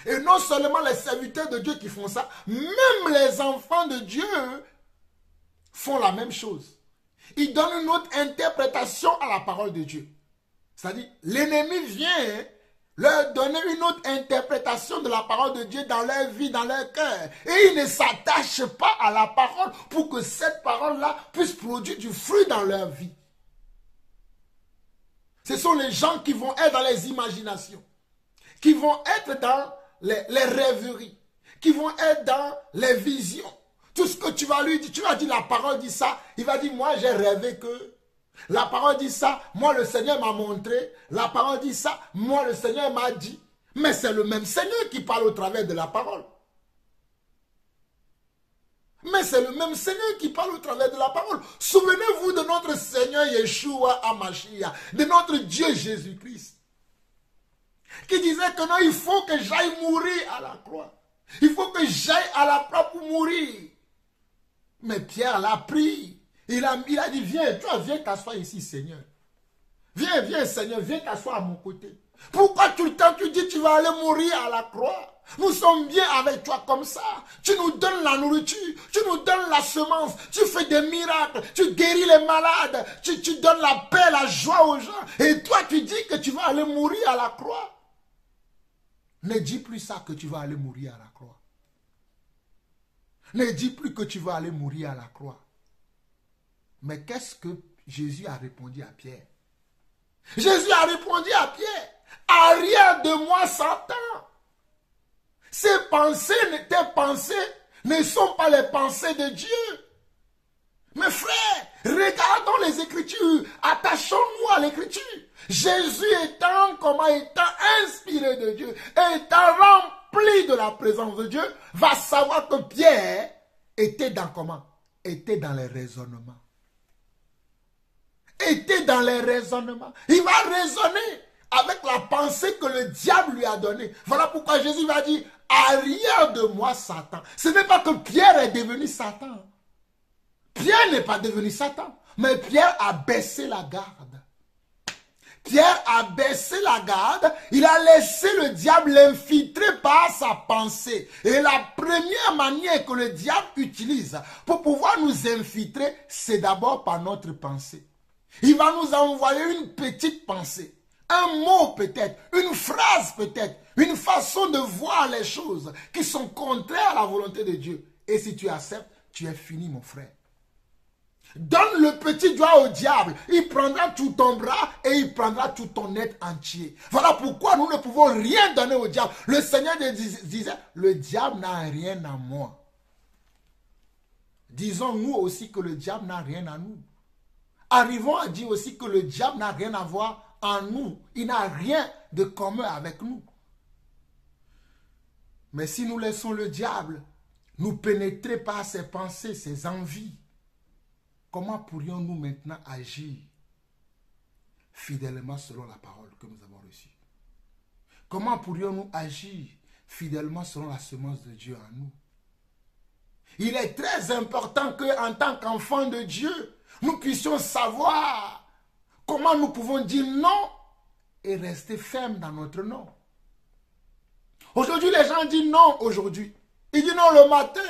Et non seulement les serviteurs de Dieu qui font ça, même les enfants de Dieu font la même chose. Ils donnent une autre interprétation à la parole de Dieu. C'est-à-dire, l'ennemi vient leur donner une autre interprétation de la parole de Dieu dans leur vie, dans leur cœur. Et ils ne s'attachent pas à la parole pour que cette parole-là puisse produire du fruit dans leur vie. Ce sont les gens qui vont être dans les imaginations, qui vont être dans les rêveries, qui vont être dans les visions. Tout ce que tu vas lui dire, tu vas dire la parole dit ça, il va dire moi j'ai rêvé que... La parole dit ça, moi le Seigneur m'a montré. La parole dit ça, moi le Seigneur m'a dit. Mais c'est le même Seigneur qui parle au travers de la parole. Mais c'est le même Seigneur qui parle au travers de la parole. Souvenez-vous de notre Seigneur Yeshua HaMashiach, de notre Dieu Jésus-Christ, qui disait que non, il faut que j'aille mourir à la croix. Il faut que j'aille à la croix pour mourir. Mais Pierre l'a pris. Il a dit, viens t'asseoir ici, Seigneur. Viens, Seigneur, viens t'asseoir à mon côté. Pourquoi tout le temps tu dis tu vas aller mourir à la croix? Nous sommes bien avec toi comme ça. Tu nous donnes la nourriture, tu nous donnes la semence, tu fais des miracles, tu guéris les malades, tu donnes la paix, la joie aux gens. Et toi tu dis que tu vas aller mourir à la croix. Ne dis plus ça que tu vas aller mourir à la croix. Ne dis plus que tu vas aller mourir à la croix. Mais qu'est-ce que Jésus a répondu à Pierre? Jésus a répondu à Pierre, arrière de moi Satan. Ces pensées, tes pensées ne sont pas les pensées de Dieu. Mes frères, regardons les Écritures, attachons-nous à l'Écriture. Jésus étant inspiré de Dieu, étant rempli de la présence de Dieu, va savoir que Pierre était dans comment? Était dans les raisonnements. Était dans les raisonnements. Il va raisonner avec la pensée que le diable lui a donnée. Voilà pourquoi Jésus va dire, arrière de moi Satan. Ce n'est pas que Pierre est devenu Satan. Pierre n'est pas devenu Satan. Mais Pierre a baissé la garde. Pierre a baissé la garde. Il a laissé le diable l'infiltrer par sa pensée. Et la première manière que le diable utilise pour pouvoir nous infiltrer, c'est d'abord par notre pensée. Il va nous envoyer une petite pensée, un mot peut-être, une phrase peut-être, une façon de voir les choses qui sont contraires à la volonté de Dieu. Et si tu acceptes, tu es fini mon frère. Donne le petit doigt au diable, il prendra tout ton bras et il prendra tout ton être entier. Voilà pourquoi nous ne pouvons rien donner au diable. Le Seigneur disait, le diable n'a rien à moi. Disons-nous aussi que le diable n'a rien à nous. Arrivons à dire aussi que le diable n'a rien à voir en nous. Il n'a rien de commun avec nous. Mais si nous laissons le diable nous pénétrer par ses pensées, ses envies, comment pourrions-nous maintenant agir fidèlement selon la parole que nous avons reçue? Comment pourrions-nous agir fidèlement selon la semence de Dieu en nous? Il est très important qu'en tant qu'enfants de Dieu, nous puissions savoir comment nous pouvons dire non et rester fermes dans notre non. Aujourd'hui, les gens disent non aujourd'hui. Ils disent non le matin.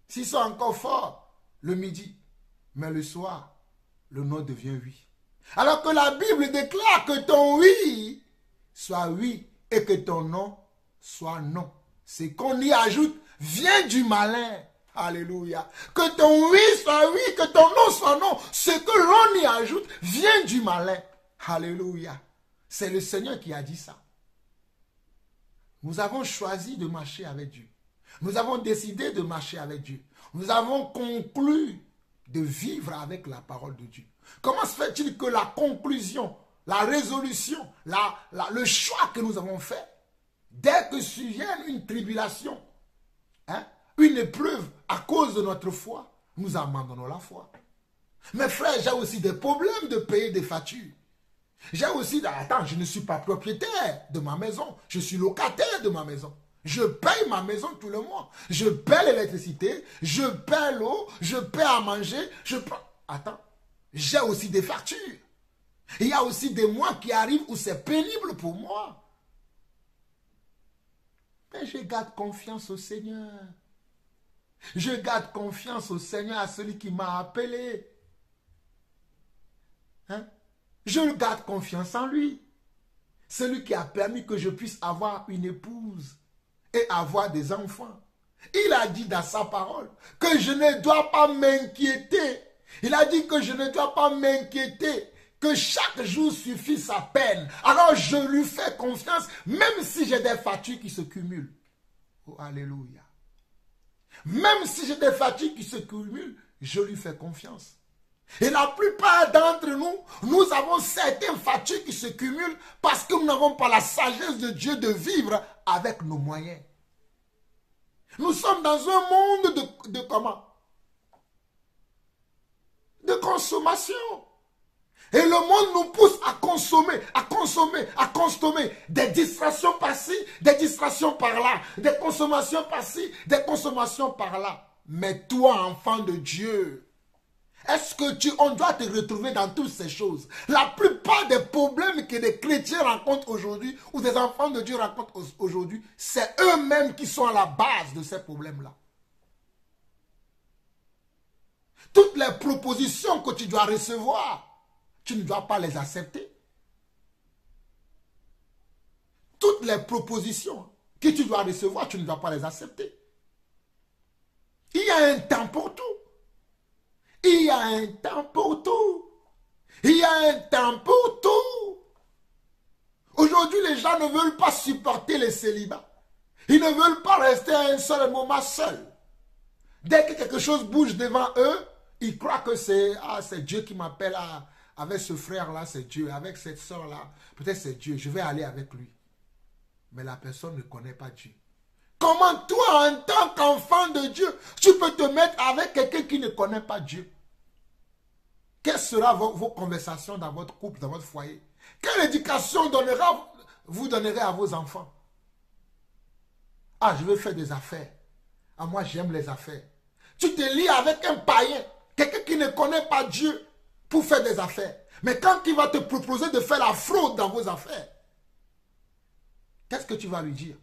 S'ils sont encore forts, le midi. Mais le soir, le non devient oui. Alors que la Bible déclare que ton oui soit oui et que ton non soit non. Ce qu'on y ajoute vient du malin. Alléluia. Que ton oui soit oui, que ton non soit non. Ce que l'on y ajoute vient du malin. Alléluia. C'est le Seigneur qui a dit ça. Nous avons choisi de marcher avec Dieu. Nous avons décidé de marcher avec Dieu. Nous avons conclu de vivre avec la parole de Dieu. Comment se fait-il que la conclusion, la résolution, le choix que nous avons fait, dès que survient une tribulation, une épreuve à cause de notre foi, nous abandonnons la foi. Mes frères, j'ai aussi des problèmes de payer des factures. J'ai aussi, attends, je ne suis pas propriétaire de ma maison, je suis locataire de ma maison. Je paye ma maison tout le mois. Je paye l'électricité, je paye l'eau, je paye à manger, Attends, j'ai aussi des factures. Il y a aussi des mois qui arrivent où c'est pénible pour moi. Mais je garde confiance au Seigneur. Je garde confiance au Seigneur, à celui qui m'a appelé. Je garde confiance en lui. Celui qui a permis que je puisse avoir une épouse et avoir des enfants. Il a dit dans sa parole que je ne dois pas m'inquiéter. Il a dit que je ne dois pas m'inquiéter, que chaque jour suffit sa peine. Alors je lui fais confiance, même si j'ai des factures qui se cumulent. Oh, alléluia. Même si j'ai des fatigues qui se cumulent, je lui fais confiance. Et la plupart d'entre nous, nous avons certaines fatigues qui se cumulent parce que nous n'avons pas la sagesse de Dieu de vivre avec nos moyens. Nous sommes dans un monde de comment? De consommation. Et le monde nous pousse à consommer, à consommer, à consommer. Des distractions par-ci, des distractions par-là. Des consommations par-ci, des consommations par-là. Mais toi, enfant de Dieu, est-ce que on doit te retrouver dans toutes ces choses? La plupart des problèmes que des chrétiens rencontrent aujourd'hui, ou des enfants de Dieu rencontrent aujourd'hui, c'est eux-mêmes qui sont à la base de ces problèmes-là. Toutes les propositions que tu dois recevoir, tu ne dois pas les accepter. Toutes les propositions que tu dois recevoir, tu ne dois pas les accepter. Il y a un temps pour tout. Il y a un temps pour tout. Il y a un temps pour tout. Aujourd'hui, les gens ne veulent pas supporter le célibat. Ils ne veulent pas rester un seul moment seul. Dès que quelque chose bouge devant eux, ils croient que c'est Dieu qui m'appelle avec ce frère-là, c'est Dieu. Avec cette soeur-là, peut-être c'est Dieu. Je vais aller avec lui. Mais la personne ne connaît pas Dieu. Comment toi, en tant qu'enfant de Dieu, tu peux te mettre avec quelqu'un qui ne connaît pas Dieu? Quelles seront vos conversations dans votre couple, dans votre foyer? Quelle éducation vous donnerez à vos enfants? Ah, je veux faire des affaires. Ah, moi, j'aime les affaires. Tu te lis avec un païen, quelqu'un qui ne connaît pas Dieu, pour faire des affaires. Mais quand il va te proposer de faire la fraude dans vos affaires, qu'est-ce que tu vas lui dire?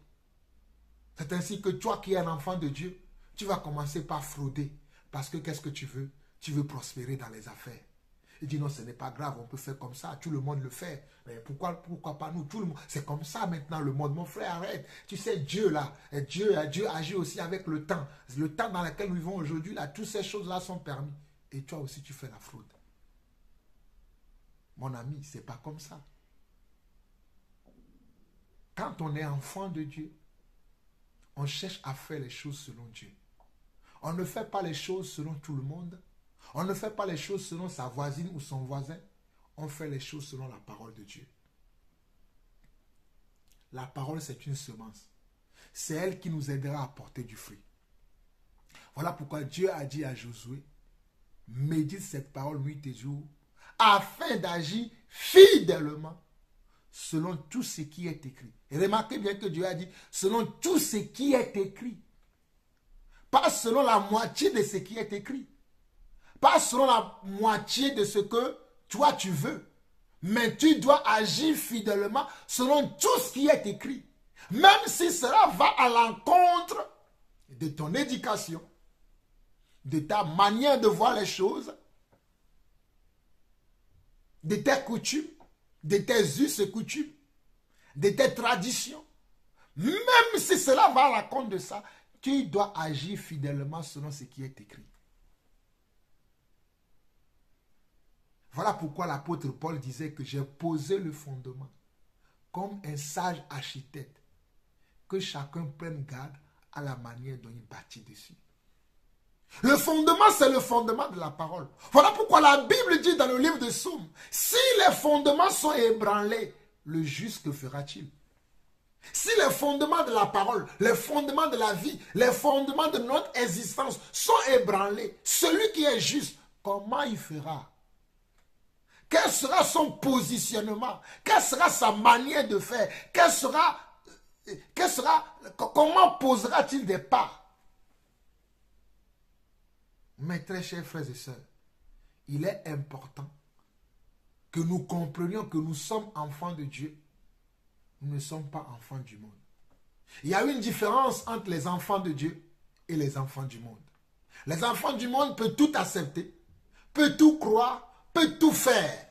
C'est ainsi que toi qui es un enfant de Dieu, tu vas commencer par frauder. Parce que qu'est-ce que tu veux? Tu veux prospérer dans les affaires. Il dit non, ce n'est pas grave, on peut faire comme ça, tout le monde le fait. Mais pourquoi pas nous? Tout le monde, c'est comme ça maintenant le monde. Mon frère, arrête. Tu sais, Dieu là, Dieu agit aussi avec le temps. Le temps dans lequel nous vivons aujourd'hui, là, toutes ces choses-là sont permises. Et toi aussi, tu fais la fraude. Mon ami, c'est pas comme ça. Quand on est enfant de Dieu, on cherche à faire les choses selon Dieu. On ne fait pas les choses selon tout le monde. On ne fait pas les choses selon sa voisine ou son voisin. On fait les choses selon la parole de Dieu. La parole, c'est une semence. C'est elle qui nous aidera à porter du fruit. Voilà pourquoi Dieu a dit à Josué, médite cette parole nuit et jour, afin d'agir fidèlement selon tout ce qui est écrit. Et remarquez bien que Dieu a dit, selon tout ce qui est écrit. Pas selon la moitié de ce qui est écrit. Pas selon la moitié de ce que toi tu veux. Mais tu dois agir fidèlement selon tout ce qui est écrit. Même si cela va à l'encontre de ton éducation, de ta manière de voir les choses, de tes coutumes, de tes us et coutumes, de tes traditions. Même si cela va à l'encontre de ça, tu dois agir fidèlement selon ce qui est écrit. Voilà pourquoi l'apôtre Paul disait que j'ai posé le fondement comme un sage architecte, que chacun prenne garde à la manière dont il bâtit dessus. Le fondement, c'est le fondement de la parole. Voilà pourquoi la Bible dit dans le livre de Psaumes, si les fondements sont ébranlés, le juste que fera-t-il? Si les fondements de la parole, les fondements de la vie, les fondements de notre existence sont ébranlés, celui qui est juste, comment il fera? Quel sera son positionnement? Quelle sera sa manière de faire? Comment posera-t-il des pas? Mes très chers frères et sœurs, il est important que nous comprenions que nous sommes enfants de Dieu. Nous ne sommes pas enfants du monde. Il y a une différence entre les enfants de Dieu et les enfants du monde. Les enfants du monde peuvent tout accepter, peuvent tout croire, peuvent tout faire.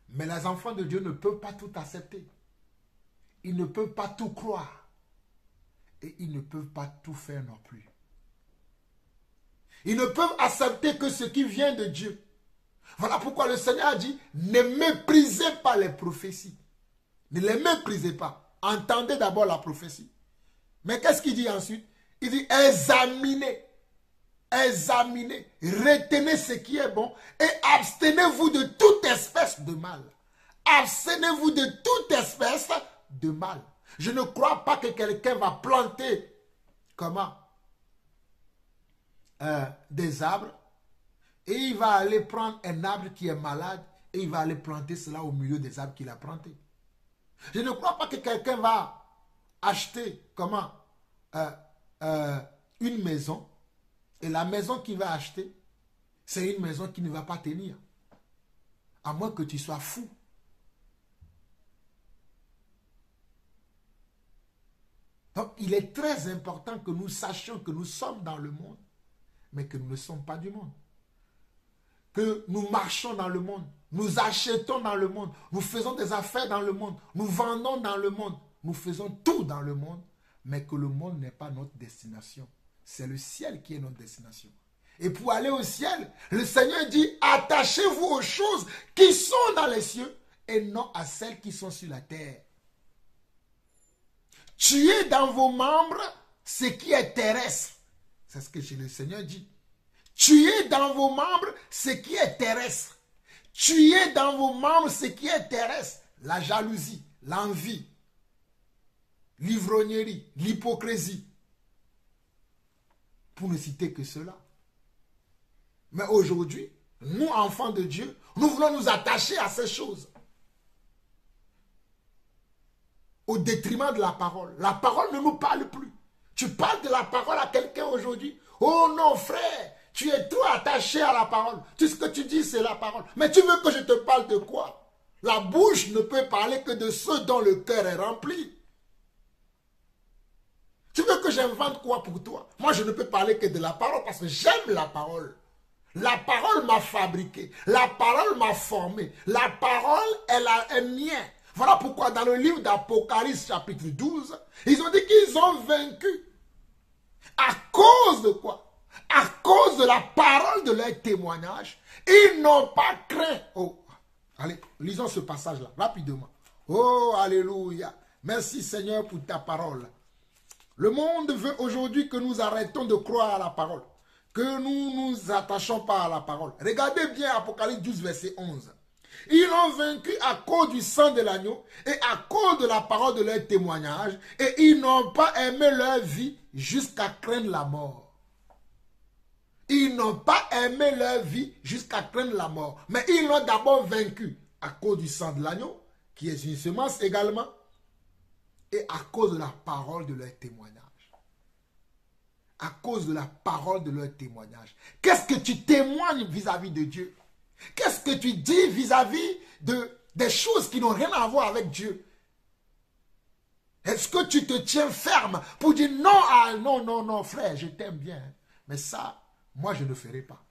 Mais les enfants de Dieu ne peuvent pas tout accepter. Ils ne peuvent pas tout croire. Et ils ne peuvent pas tout faire non plus. Ils ne peuvent accepter que ce qui vient de Dieu. Voilà pourquoi le Seigneur a dit, ne méprisez pas les prophéties. Ne les méprisez pas. Entendez d'abord la prophétie. Mais qu'est-ce qu'il dit ensuite? Il dit, examinez. Examinez. Retenez ce qui est bon et abstenez-vous de toute espèce de mal. Abstenez-vous de toute espèce de mal. Je ne crois pas que quelqu'un va planter comment, des arbres, et il va aller prendre un arbre qui est malade, et il va aller planter cela au milieu des arbres qu'il a plantés. Je ne crois pas que quelqu'un va acheter, comment, une maison, et la maison qu'il va acheter, c'est une maison qui ne va pas tenir. À moins que tu sois fou. Donc, il est très important que nous sachions que nous sommes dans le monde, mais que nous ne sommes pas du monde. Que nous marchons dans le monde, nous achetons dans le monde, nous faisons des affaires dans le monde, nous vendons dans le monde, nous faisons tout dans le monde, mais que le monde n'est pas notre destination. C'est le ciel qui est notre destination. Et pour aller au ciel, le Seigneur dit, attachez-vous aux choses qui sont dans les cieux et non à celles qui sont sur la terre. Tuez dans vos membres ce qui est terrestre. C'est ce que le Seigneur dit. Tuez dans vos membres ce qui est terrestre. Tuez dans vos membres ce qui est terrestre. La jalousie, l'envie, l'ivrognerie, l'hypocrisie. Pour ne citer que cela. Mais aujourd'hui, nous, enfants de Dieu, nous voulons nous attacher à ces choses. Au détriment de la parole. La parole ne nous parle plus. Tu parles de la parole à quelqu'un aujourd'hui. Oh non, frère, tu es trop attaché à la parole. Tout ce que tu dis, c'est la parole. Mais tu veux que je te parle de quoi? La bouche ne peut parler que de ce dont le cœur est rempli. Tu veux que j'invente quoi pour toi? Moi, je ne peux parler que de la parole parce que j'aime la parole. La parole m'a fabriqué. La parole m'a formé. La parole, elle est mienne. Voilà pourquoi dans le livre d'Apocalypse chapitre 12, ils ont dit qu'ils ont vaincu. À cause de quoi? À cause de la parole de leur témoignage. Ils n'ont pas craint. Oh, allez, lisons ce passage-là, rapidement. Oh, alléluia. Merci Seigneur pour ta parole. Le monde veut aujourd'hui que nous arrêtons de croire à la parole. Que nous ne nous attachons pas à la parole. Regardez bien Apocalypse 12, verset 11. Ils l'ont vaincu à cause du sang de l'agneau et à cause de la parole de leur témoignage. Et ils n'ont pas aimé leur vie jusqu'à craindre la mort. Ils n'ont pas aimé leur vie jusqu'à craindre la mort. Mais ils l'ont d'abord vaincu à cause du sang de l'agneau, qui est une semence également, et à cause de la parole de leur témoignage. À cause de la parole de leur témoignage. Qu'est-ce que tu témoignes vis-à-vis de Dieu? Qu'est-ce que tu dis vis-à-vis des choses qui n'ont rien à voir avec Dieu? Est-ce que tu te tiens ferme pour dire non, non, frère, je t'aime bien. Mais ça, moi, je ne ferai pas.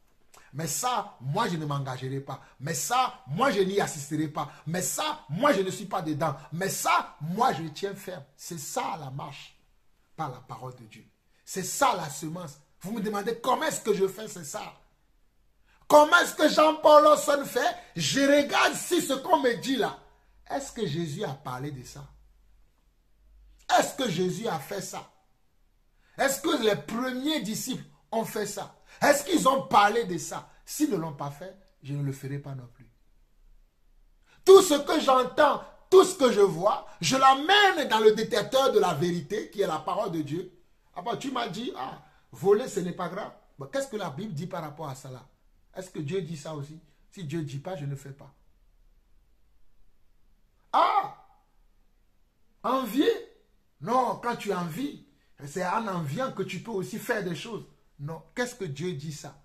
Mais ça, moi, je ne m'engagerai pas. Mais ça, moi, je n'y assisterai pas. Mais ça, moi, je ne suis pas dedans. Mais ça, moi, je tiens ferme. C'est ça la marche par la parole de Dieu. C'est ça la semence. Vous me demandez comment est-ce que je fais, c'est ça. Comment est-ce que Jean-Paul Lawson fait? Je regarde si ce qu'on me dit là. Est-ce que Jésus a parlé de ça? Est-ce que Jésus a fait ça? Est-ce que les premiers disciples ont fait ça? Est-ce qu'ils ont parlé de ça? S'ils ne l'ont pas fait, je ne le ferai pas non plus. Tout ce que j'entends, tout ce que je vois, je l'amène dans le détecteur de la vérité, qui est la parole de Dieu. Ah ben, tu m'as dit, voler ce n'est pas grave. Ben, qu'est-ce que la Bible dit par rapport à ça là? Est-ce que Dieu dit ça aussi? Si Dieu ne dit pas, je ne fais pas. Envier? Non, quand tu envies, c'est en enviant que tu peux aussi faire des choses. Non, qu'est-ce que Dieu dit ça?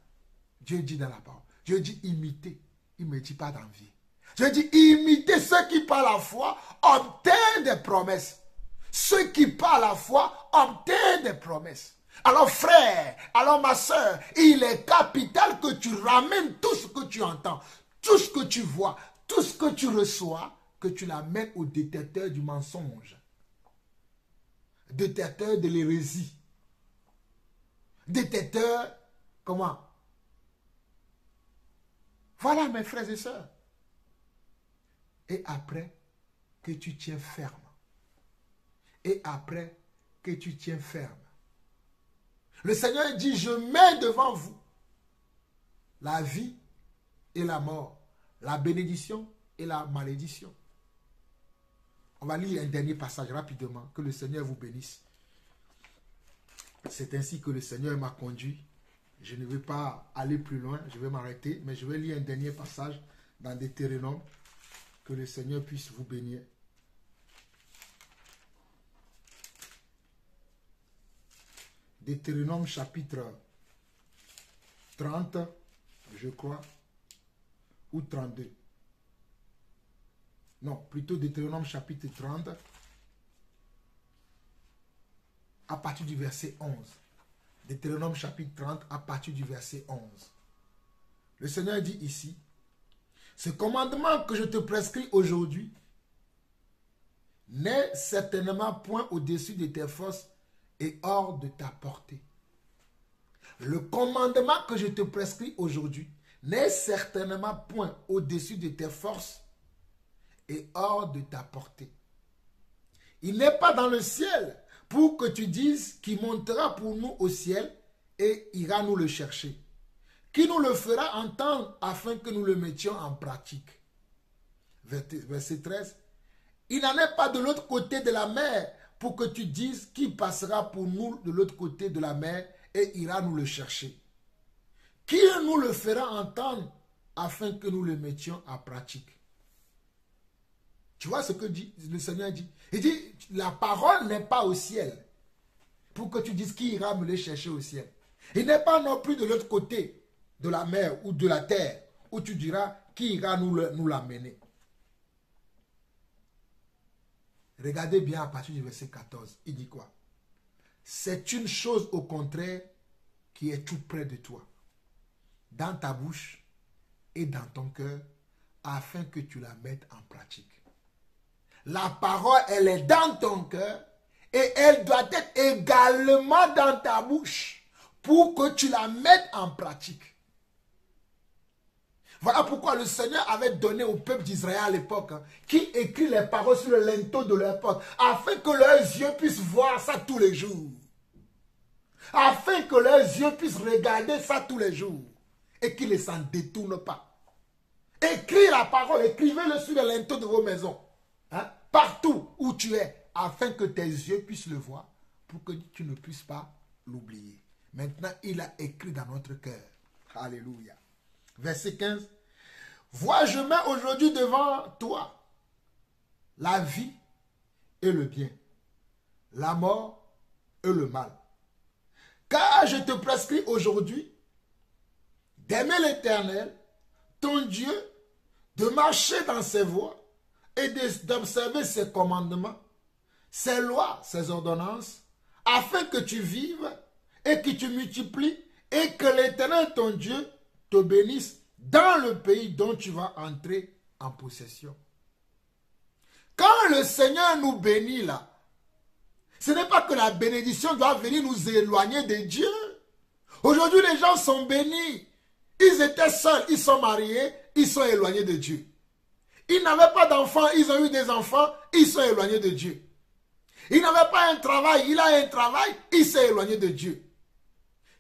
Dieu dit dans la parole. Dieu dit imiter. Il ne me dit pas d'envier. Dieu dit imiter ceux qui par la foi obtiennent des promesses. Ceux qui par la foi obtiennent des promesses. Alors frère, alors ma soeur, il est capital que tu ramènes tout ce que tu entends, tout ce que tu vois, tout ce que tu reçois, que tu l'amènes au détecteur du mensonge, détecteur de l'hérésie, détecteur, comment? Voilà mes frères et sœurs. Et après, que tu tiens ferme. Et après, que tu tiens ferme. Le Seigneur dit, je mets devant vous la vie et la mort, la bénédiction et la malédiction. On va lire un dernier passage rapidement, que le Seigneur vous bénisse. C'est ainsi que le Seigneur m'a conduit. Je ne vais pas aller plus loin, je vais m'arrêter, mais je vais lire un dernier passage dans Deutéronome, que le Seigneur puisse vous bénir. Deutéronome chapitre 30, je crois, ou 32. Non, plutôt Deutéronome chapitre 30, à partir du verset 11. Deutéronome chapitre 30, à partir du verset 11. Le Seigneur dit ici, « Ce commandement que je te prescris aujourd'hui n'est certainement point au-dessus de tes forces et hors de ta portée. » Le commandement que je te prescris aujourd'hui n'est certainement point au-dessus de tes forces et hors de ta portée. Il n'est pas dans le ciel pour que tu dises qu'il montera pour nous au ciel et ira nous le chercher. Qui nous le fera entendre afin que nous le mettions en pratique. Verset 13. Il n'en est pas de l'autre côté de la mer pour que tu dises qui passera pour nous de l'autre côté de la mer et ira nous le chercher. Qui nous le fera entendre afin que nous le mettions en pratique. Tu vois ce que dit, le Seigneur dit? Il dit, la parole n'est pas au ciel pour que tu dises qui ira me le chercher au ciel. Il n'est pas non plus de l'autre côté de la mer ou de la terre où tu diras qui ira nous l'amener. Regardez bien à partir du verset 14. Il dit quoi? C'est une chose au contraire qui est tout près de toi, dans ta bouche et dans ton cœur, afin que tu la mettes en pratique. La parole, elle est dans ton cœur et elle doit être également dans ta bouche pour que tu la mettes en pratique. Voilà pourquoi le Seigneur avait donné au peuple d'Israël à l'époque, qui écrit les paroles sur le linteau de leur porte, afin que leurs yeux puissent voir ça tous les jours. Afin que leurs yeux puissent regarder ça tous les jours. Et qu'ils ne s'en détournent pas. Écrivez la parole, écrivez-le sur le linteau de vos maisons. Hein? Partout où tu es, afin que tes yeux puissent le voir, pour que tu ne puisses pas l'oublier. Maintenant, il a écrit dans notre cœur. Alléluia. Verset 15. Vois, je mets aujourd'hui devant toi la vie et le bien, la mort et le mal. Car je te prescris aujourd'hui d'aimer l'Éternel, ton Dieu, de marcher dans ses voies et d'observer ses commandements, ses lois, ses ordonnances, afin que tu vives et que tu multiplies et que l'Éternel, ton Dieu, te bénisse dans le pays dont tu vas entrer en possession. Quand le Seigneur nous bénit là, ce n'est pas que la bénédiction doit venir nous éloigner de Dieu. Aujourd'hui, les gens sont bénis. Ils étaient seuls, ils sont mariés, ils sont éloignés de Dieu. Ils n'avaient pas d'enfants, ils ont eu des enfants, ils sont éloignés de Dieu. Ils n'avaient pas un travail, il a un travail, il s'est éloigné de Dieu.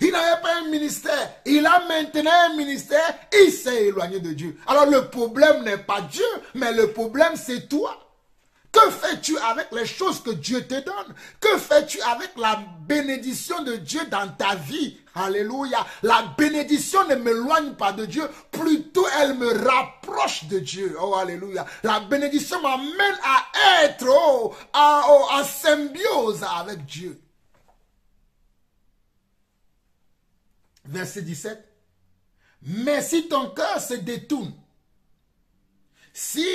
Il n'avait pas un ministère, il a maintenant un ministère, il s'est éloigné de Dieu. Alors le problème n'est pas Dieu, mais le problème c'est toi. Que fais-tu avec les choses que Dieu te donne? Que fais-tu avec la bénédiction de Dieu dans ta vie? Alléluia. La bénédiction ne m'éloigne pas de Dieu, plutôt elle me rapproche de Dieu. Oh, alléluia. La bénédiction m'amène à être en symbiose avec Dieu. Verset 17. Mais si ton cœur se détourne, si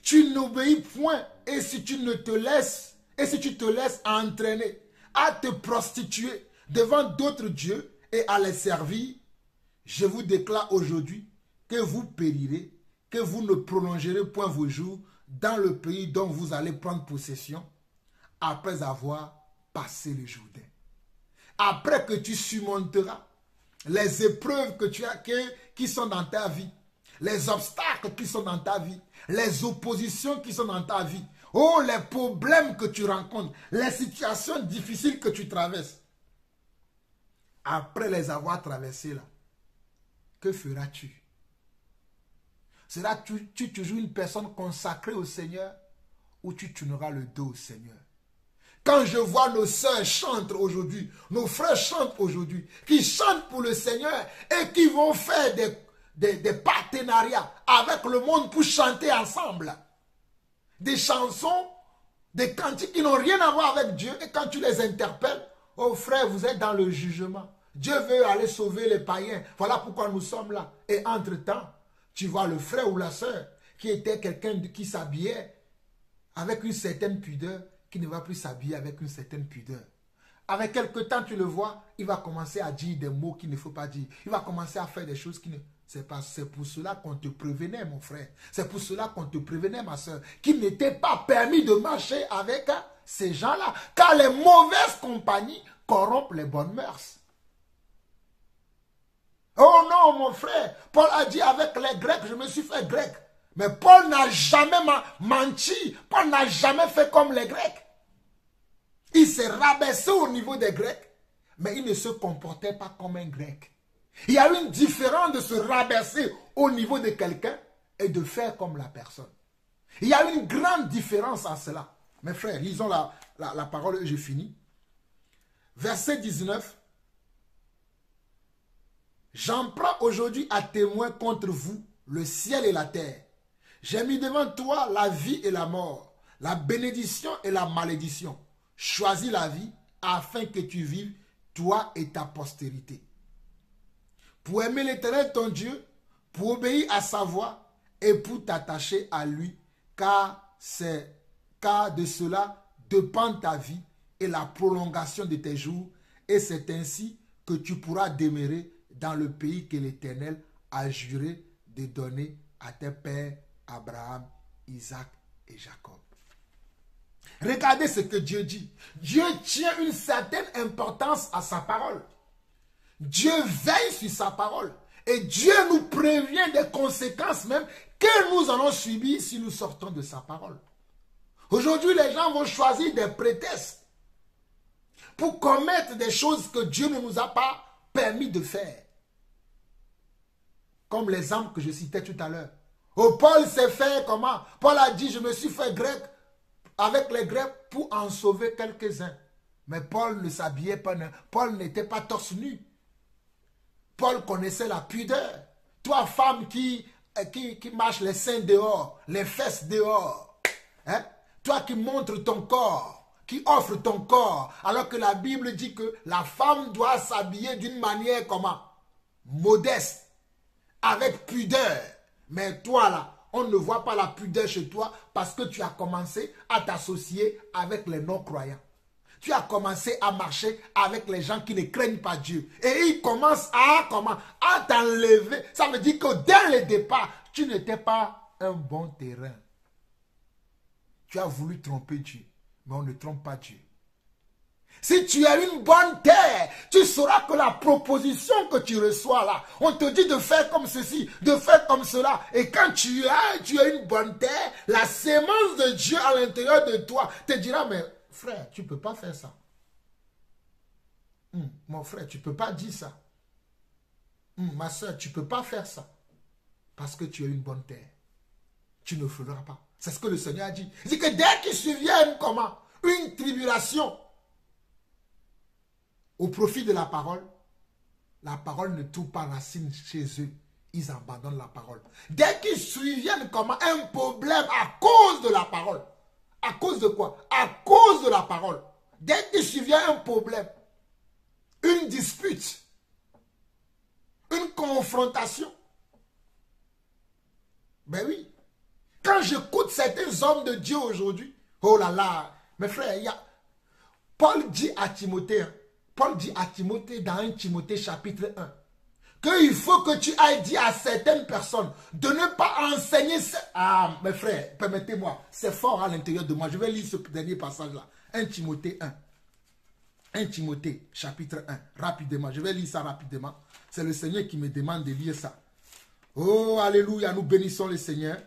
tu n'obéis point et si tu te laisses entraîner à te prostituer devant d'autres dieux et à les servir, je vous déclare aujourd'hui que vous périrez, que vous ne prolongerez point vos jours dans le pays dont vous allez prendre possession après avoir passé le Jourdain. Après que tu surmonteras les épreuves qui sont dans ta vie, les obstacles qui sont dans ta vie, les oppositions qui sont dans ta vie, oh, les problèmes que tu rencontres, les situations difficiles que tu traverses. Après les avoir traversées là, que feras-tu? Seras-tu toujours une personne consacrée au Seigneur ou tu tourneras le dos au Seigneur? Quand je vois nos sœurs chantent aujourd'hui, nos frères chantent aujourd'hui, qui chantent pour le Seigneur et qui vont faire des partenariats avec le monde pour chanter ensemble. Des chansons, des cantiques qui n'ont rien à voir avec Dieu. Et quand tu les interpelles, oh frère, vous êtes dans le jugement. Dieu veut aller sauver les païens. Voilà pourquoi nous sommes là. Et entre-temps, tu vois le frère ou la sœur qui était quelqu'un qui s'habillait avec une certaine pudeur, qui ne va plus s'habiller avec une certaine pudeur. Avec quelque temps, tu le vois, il va commencer à dire des mots qu'il ne faut pas dire. Il va commencer à faire des choses qui ne... C'est pour cela qu'on te prévenait, mon frère. C'est pour cela qu'on te prévenait, ma soeur, qu'il n'était pas permis de marcher avec ces gens-là. Car les mauvaises compagnies corrompent les bonnes mœurs. Oh non, mon frère, Paul a dit avec les Grecs, je me suis fait grec. Mais Paul n'a jamais menti. Paul n'a jamais fait comme les Grecs. Il s'est rabaissé au niveau des Grecs, mais il ne se comportait pas comme un Grec. Il y a une différence de se rabaisser au niveau de quelqu'un et de faire comme la personne. Il y a une grande différence en cela. Mes frères, lisons la parole et je finis. Verset 19. J'en prends aujourd'hui à témoin contre vous le ciel et la terre. J'ai mis devant toi la vie et la mort, la bénédiction et la malédiction. Choisis la vie afin que tu vives, toi et ta postérité. Pour aimer l'Éternel ton Dieu, pour obéir à sa voix et pour t'attacher à lui, car de cela dépend ta vie et la prolongation de tes jours, et c'est ainsi que tu pourras demeurer dans le pays que l'Éternel a juré de donner à tes pères Abraham, Isaac et Jacob. Regardez ce que Dieu dit. Dieu tient une certaine importance à sa parole. Dieu veille sur sa parole. Et Dieu nous prévient des conséquences même que nous allons subir si nous sortons de sa parole. Aujourd'hui, les gens vont choisir des prétextes pour commettre des choses que Dieu ne nous a pas permis de faire. Comme l'exemple que je citais tout à l'heure. Oh, Paul s'est fait comment? Paul a dit, je me suis fait grec avec les Grecs pour en sauver quelques-uns. Mais Paul ne s'habillait pas, Paul n'était pas torse nu. Paul connaissait la pudeur. Toi, femme qui marche les seins dehors, les fesses dehors, hein? Toi qui montres ton corps, qui offre ton corps, alors que la Bible dit que la femme doit s'habiller d'une manière comment? Modeste, avec pudeur. Mais toi là, on ne voit pas la pudeur chez toi parce que tu as commencé à t'associer avec les non-croyants. Tu as commencé à marcher avec les gens qui ne craignent pas Dieu. Et ils commencent à t'enlever. Ça veut dire que dès le départ, tu n'étais pas un bon terrain. Tu as voulu tromper Dieu, mais on ne trompe pas Dieu. Si tu as une bonne terre, tu sauras que la proposition que tu reçois là, on te dit de faire comme ceci, de faire comme cela. Et quand tu as une bonne terre, la sémence de Dieu à l'intérieur de toi te dira, mais frère, tu ne peux pas faire ça. Mon frère, tu ne peux pas dire ça. Ma soeur, tu ne peux pas faire ça. Parce que tu as une bonne terre. Tu ne feras pas. C'est ce que le Seigneur a dit. Il dit que dès qu'il survienne comment? Une tribulation au profit de la parole ne trouve pas racine chez eux. Ils abandonnent la parole. Dès qu'ils surviennent comment? Un problème à cause de la parole. À cause de quoi? À cause de la parole. Dès qu'il survient un problème, une dispute, une confrontation. Ben oui. Quand j'écoute certains hommes de Dieu aujourd'hui, oh là là, mes frères, Paul dit à Timothée, dans 1 Timothée chapitre 1, qu'il faut que tu ailles dire à certaines personnes de ne pas enseigner... Ah, mes frères, permettez-moi, c'est fort à l'intérieur de moi. Je vais lire ce dernier passage-là. 1 Timothée 1. 1 Timothée chapitre 1, rapidement. Je vais lire ça rapidement. C'est le Seigneur qui me demande de lire ça. Oh, alléluia, nous bénissons le Seigneur.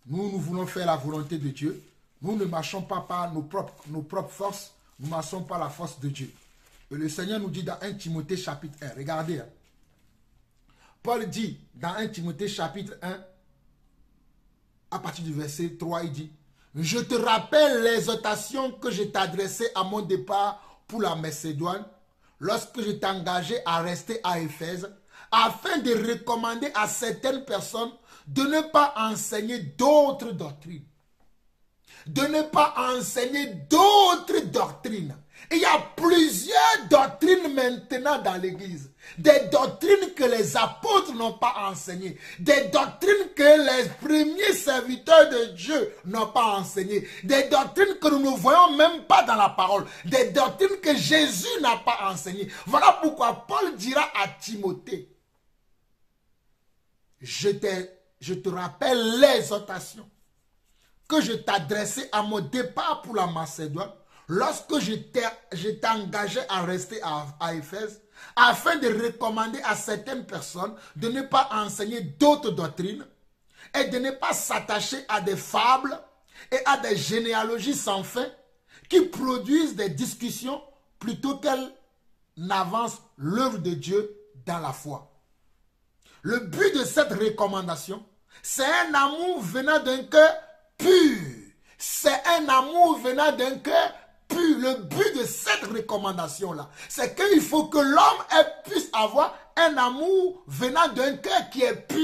Nous voulons faire la volonté de Dieu. Nous ne marchons pas par nos propres forces. Nous marchons par la force de Dieu. Et le Seigneur nous dit dans 1 Timothée chapitre 1. Regardez. Hein. Paul dit dans 1 Timothée chapitre 1, à partir du verset 3, il dit, Je te rappelle l'exhortation que je t'adressais à mon départ pour la Macédoine, lorsque je t'engageais à rester à Éphèse, afin de recommander à certaines personnes de ne pas enseigner d'autres doctrines. De ne pas enseigner d'autres doctrines. Il y a plusieurs doctrines maintenant dans l'église. Des doctrines que les apôtres n'ont pas enseignées. Des doctrines que les premiers serviteurs de Dieu n'ont pas enseignées. Des doctrines que nous ne voyons même pas dans la parole. Des doctrines que Jésus n'a pas enseignées. Voilà pourquoi Paul dira à Timothée, je te rappelle l'exhortation que je t'adressais à mon départ pour la Macédoine, lorsque je t'ai engagé à rester à Éphèse, afin de recommander à certaines personnes de ne pas enseigner d'autres doctrines et de ne pas s'attacher à des fables et à des généalogies sans fin qui produisent des discussions plutôt qu'elles n'avancent l'œuvre de Dieu dans la foi. Le but de cette recommandation, c'est un amour venant d'un cœur pur. C'est un amour venant d'un cœur pur. Le but de cette recommandation-là, c'est qu'il faut que l'homme puisse avoir un amour venant d'un cœur qui est pur,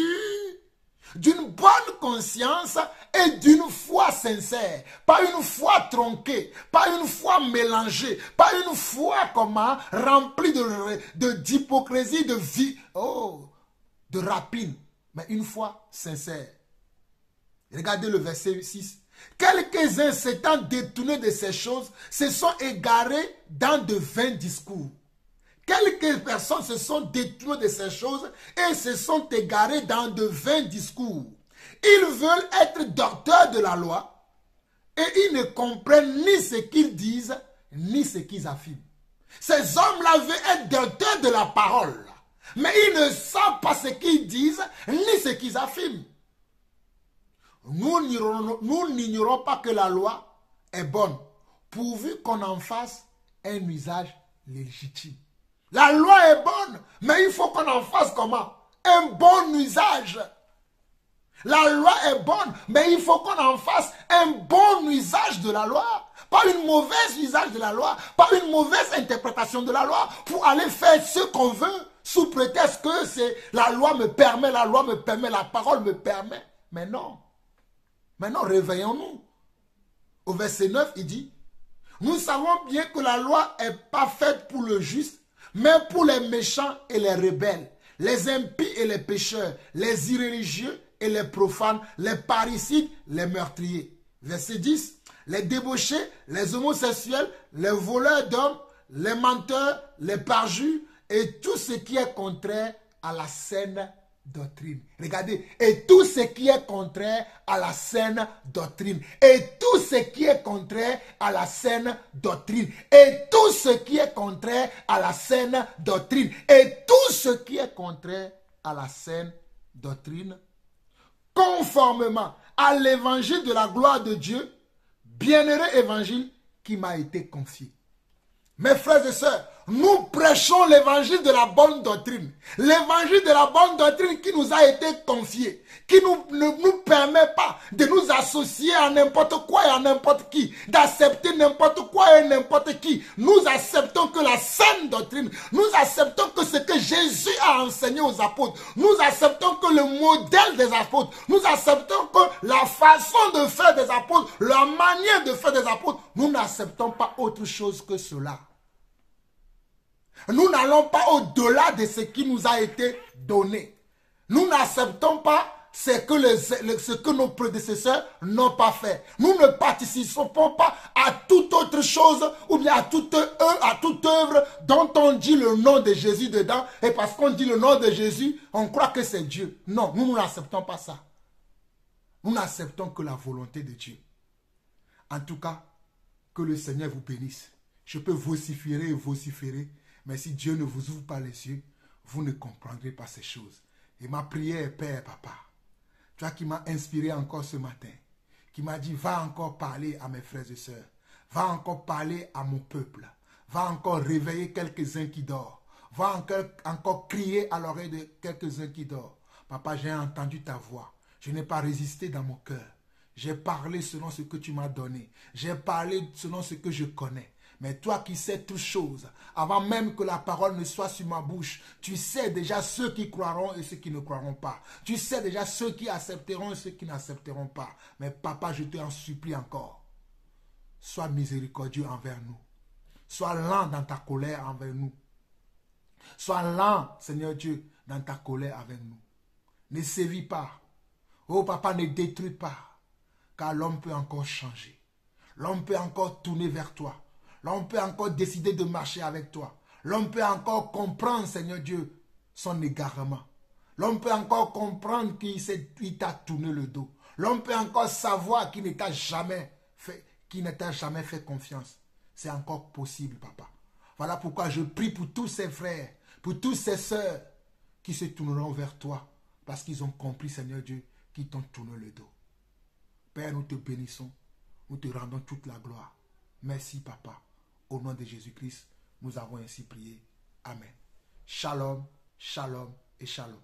d'une bonne conscience et d'une foi sincère. Pas une foi tronquée, pas une foi mélangée, pas une foi remplie d'hypocrisie, de vie, de rapine, mais une foi sincère. Regardez le verset 6. Quelques-uns s'étant détournés de ces choses se sont égarés dans de vains discours. Quelques personnes se sont détournées de ces choses et se sont égarées dans de vains discours. Ils veulent être docteurs de la loi et ils ne comprennent ni ce qu'ils disent ni ce qu'ils affirment. Ces hommes-là veulent être docteurs de la parole, mais ils ne savent pas ce qu'ils disent ni ce qu'ils affirment. Nous n'ignorons pas que la loi est bonne, pourvu qu'on en fasse un usage légitime. La loi est bonne, mais il faut qu'on en fasse comment? Un bon usage. La loi est bonne, mais il faut qu'on en fasse un bon usage de la loi. Pas une mauvaise usage de la loi, pas une mauvaise interprétation de la loi pour aller faire ce qu'on veut sous prétexte que la loi me permet, la parole me permet. Mais non. Maintenant, réveillons-nous. Au verset 9, il dit, nous savons bien que la loi n'est pas faite pour le juste, mais pour les méchants et les rebelles, les impies et les pécheurs, les irréligieux et les profanes, les parricides, les meurtriers. Verset 10, les débauchés, les homosexuels, les voleurs d'hommes, les menteurs, les parjures et tout ce qui est contraire à la saine doctrine. Regardez, et tout ce qui est contraire à la saine doctrine. Et tout ce qui est contraire à la saine doctrine. Et tout ce qui est contraire à la saine doctrine. Et tout ce qui est contraire à la saine doctrine. Conformément à l'évangile de la gloire de Dieu, bienheureux évangile qui m'a été confié. Mes frères et sœurs, nous prêchons l'évangile de la bonne doctrine. L'évangile de la bonne doctrine qui nous a été confié. Qui ne nous permet pas de nous associer à n'importe quoi et à n'importe qui. D'accepter n'importe quoi et n'importe qui. Nous acceptons que la saine doctrine. Nous acceptons que ce que Jésus a enseigné aux apôtres. Nous acceptons que le modèle des apôtres. Nous acceptons que la façon de faire des apôtres. La manière de faire des apôtres. Nous n'acceptons pas autre chose que cela. Nous n'allons pas au-delà de ce qui nous a été donné. Nous n'acceptons pas ce que nos prédécesseurs n'ont pas fait. Nous ne participons pas à toute autre chose ou bien à toute œuvre dont on dit le nom de Jésus dedans. Et parce qu'on dit le nom de Jésus, on croit que c'est Dieu. Non, nous n'acceptons pas ça. Nous n'acceptons que la volonté de Dieu. En tout cas, que le Seigneur vous bénisse. Je peux vociférer et vociférer. Mais si Dieu ne vous ouvre pas les yeux, vous ne comprendrez pas ces choses. Et ma prière, Père, Papa, toi qui m'as inspiré encore ce matin, qui m'a dit, va encore parler à mes frères et sœurs, va encore parler à mon peuple, va encore réveiller quelques-uns qui dorment, va encore crier à l'oreille de quelques-uns qui dorment. Papa, j'ai entendu ta voix, je n'ai pas résisté dans mon cœur. J'ai parlé selon ce que tu m'as donné. J'ai parlé selon ce que je connais. Mais toi qui sais toutes choses, avant même que la parole ne soit sur ma bouche, tu sais déjà ceux qui croiront et ceux qui ne croiront pas. Tu sais déjà ceux qui accepteront et ceux qui n'accepteront pas. Mais papa, je t'en supplie encore. Sois miséricordieux envers nous. Sois lent dans ta colère envers nous. Sois lent, Seigneur Dieu, dans ta colère avec nous. Ne sévis pas. Oh papa, ne détruis pas. Car l'homme peut encore changer. L'homme peut encore tourner vers toi. L'homme peut encore décider de marcher avec toi. L'homme peut encore comprendre, Seigneur Dieu, son égarement. L'homme peut encore comprendre qu'il t'a tourné le dos. L'homme peut encore savoir qu'il ne t'a jamais fait confiance. C'est encore possible, papa. Voilà pourquoi je prie pour tous ces frères, pour tous ces sœurs qui se tourneront vers toi parce qu'ils ont compris, Seigneur Dieu, qu'ils t'ont tourné le dos. Père, nous te bénissons. Nous te rendons toute la gloire. Merci, papa. Au nom de Jésus-Christ, nous avons ainsi prié. Amen. Shalom, shalom et shalom.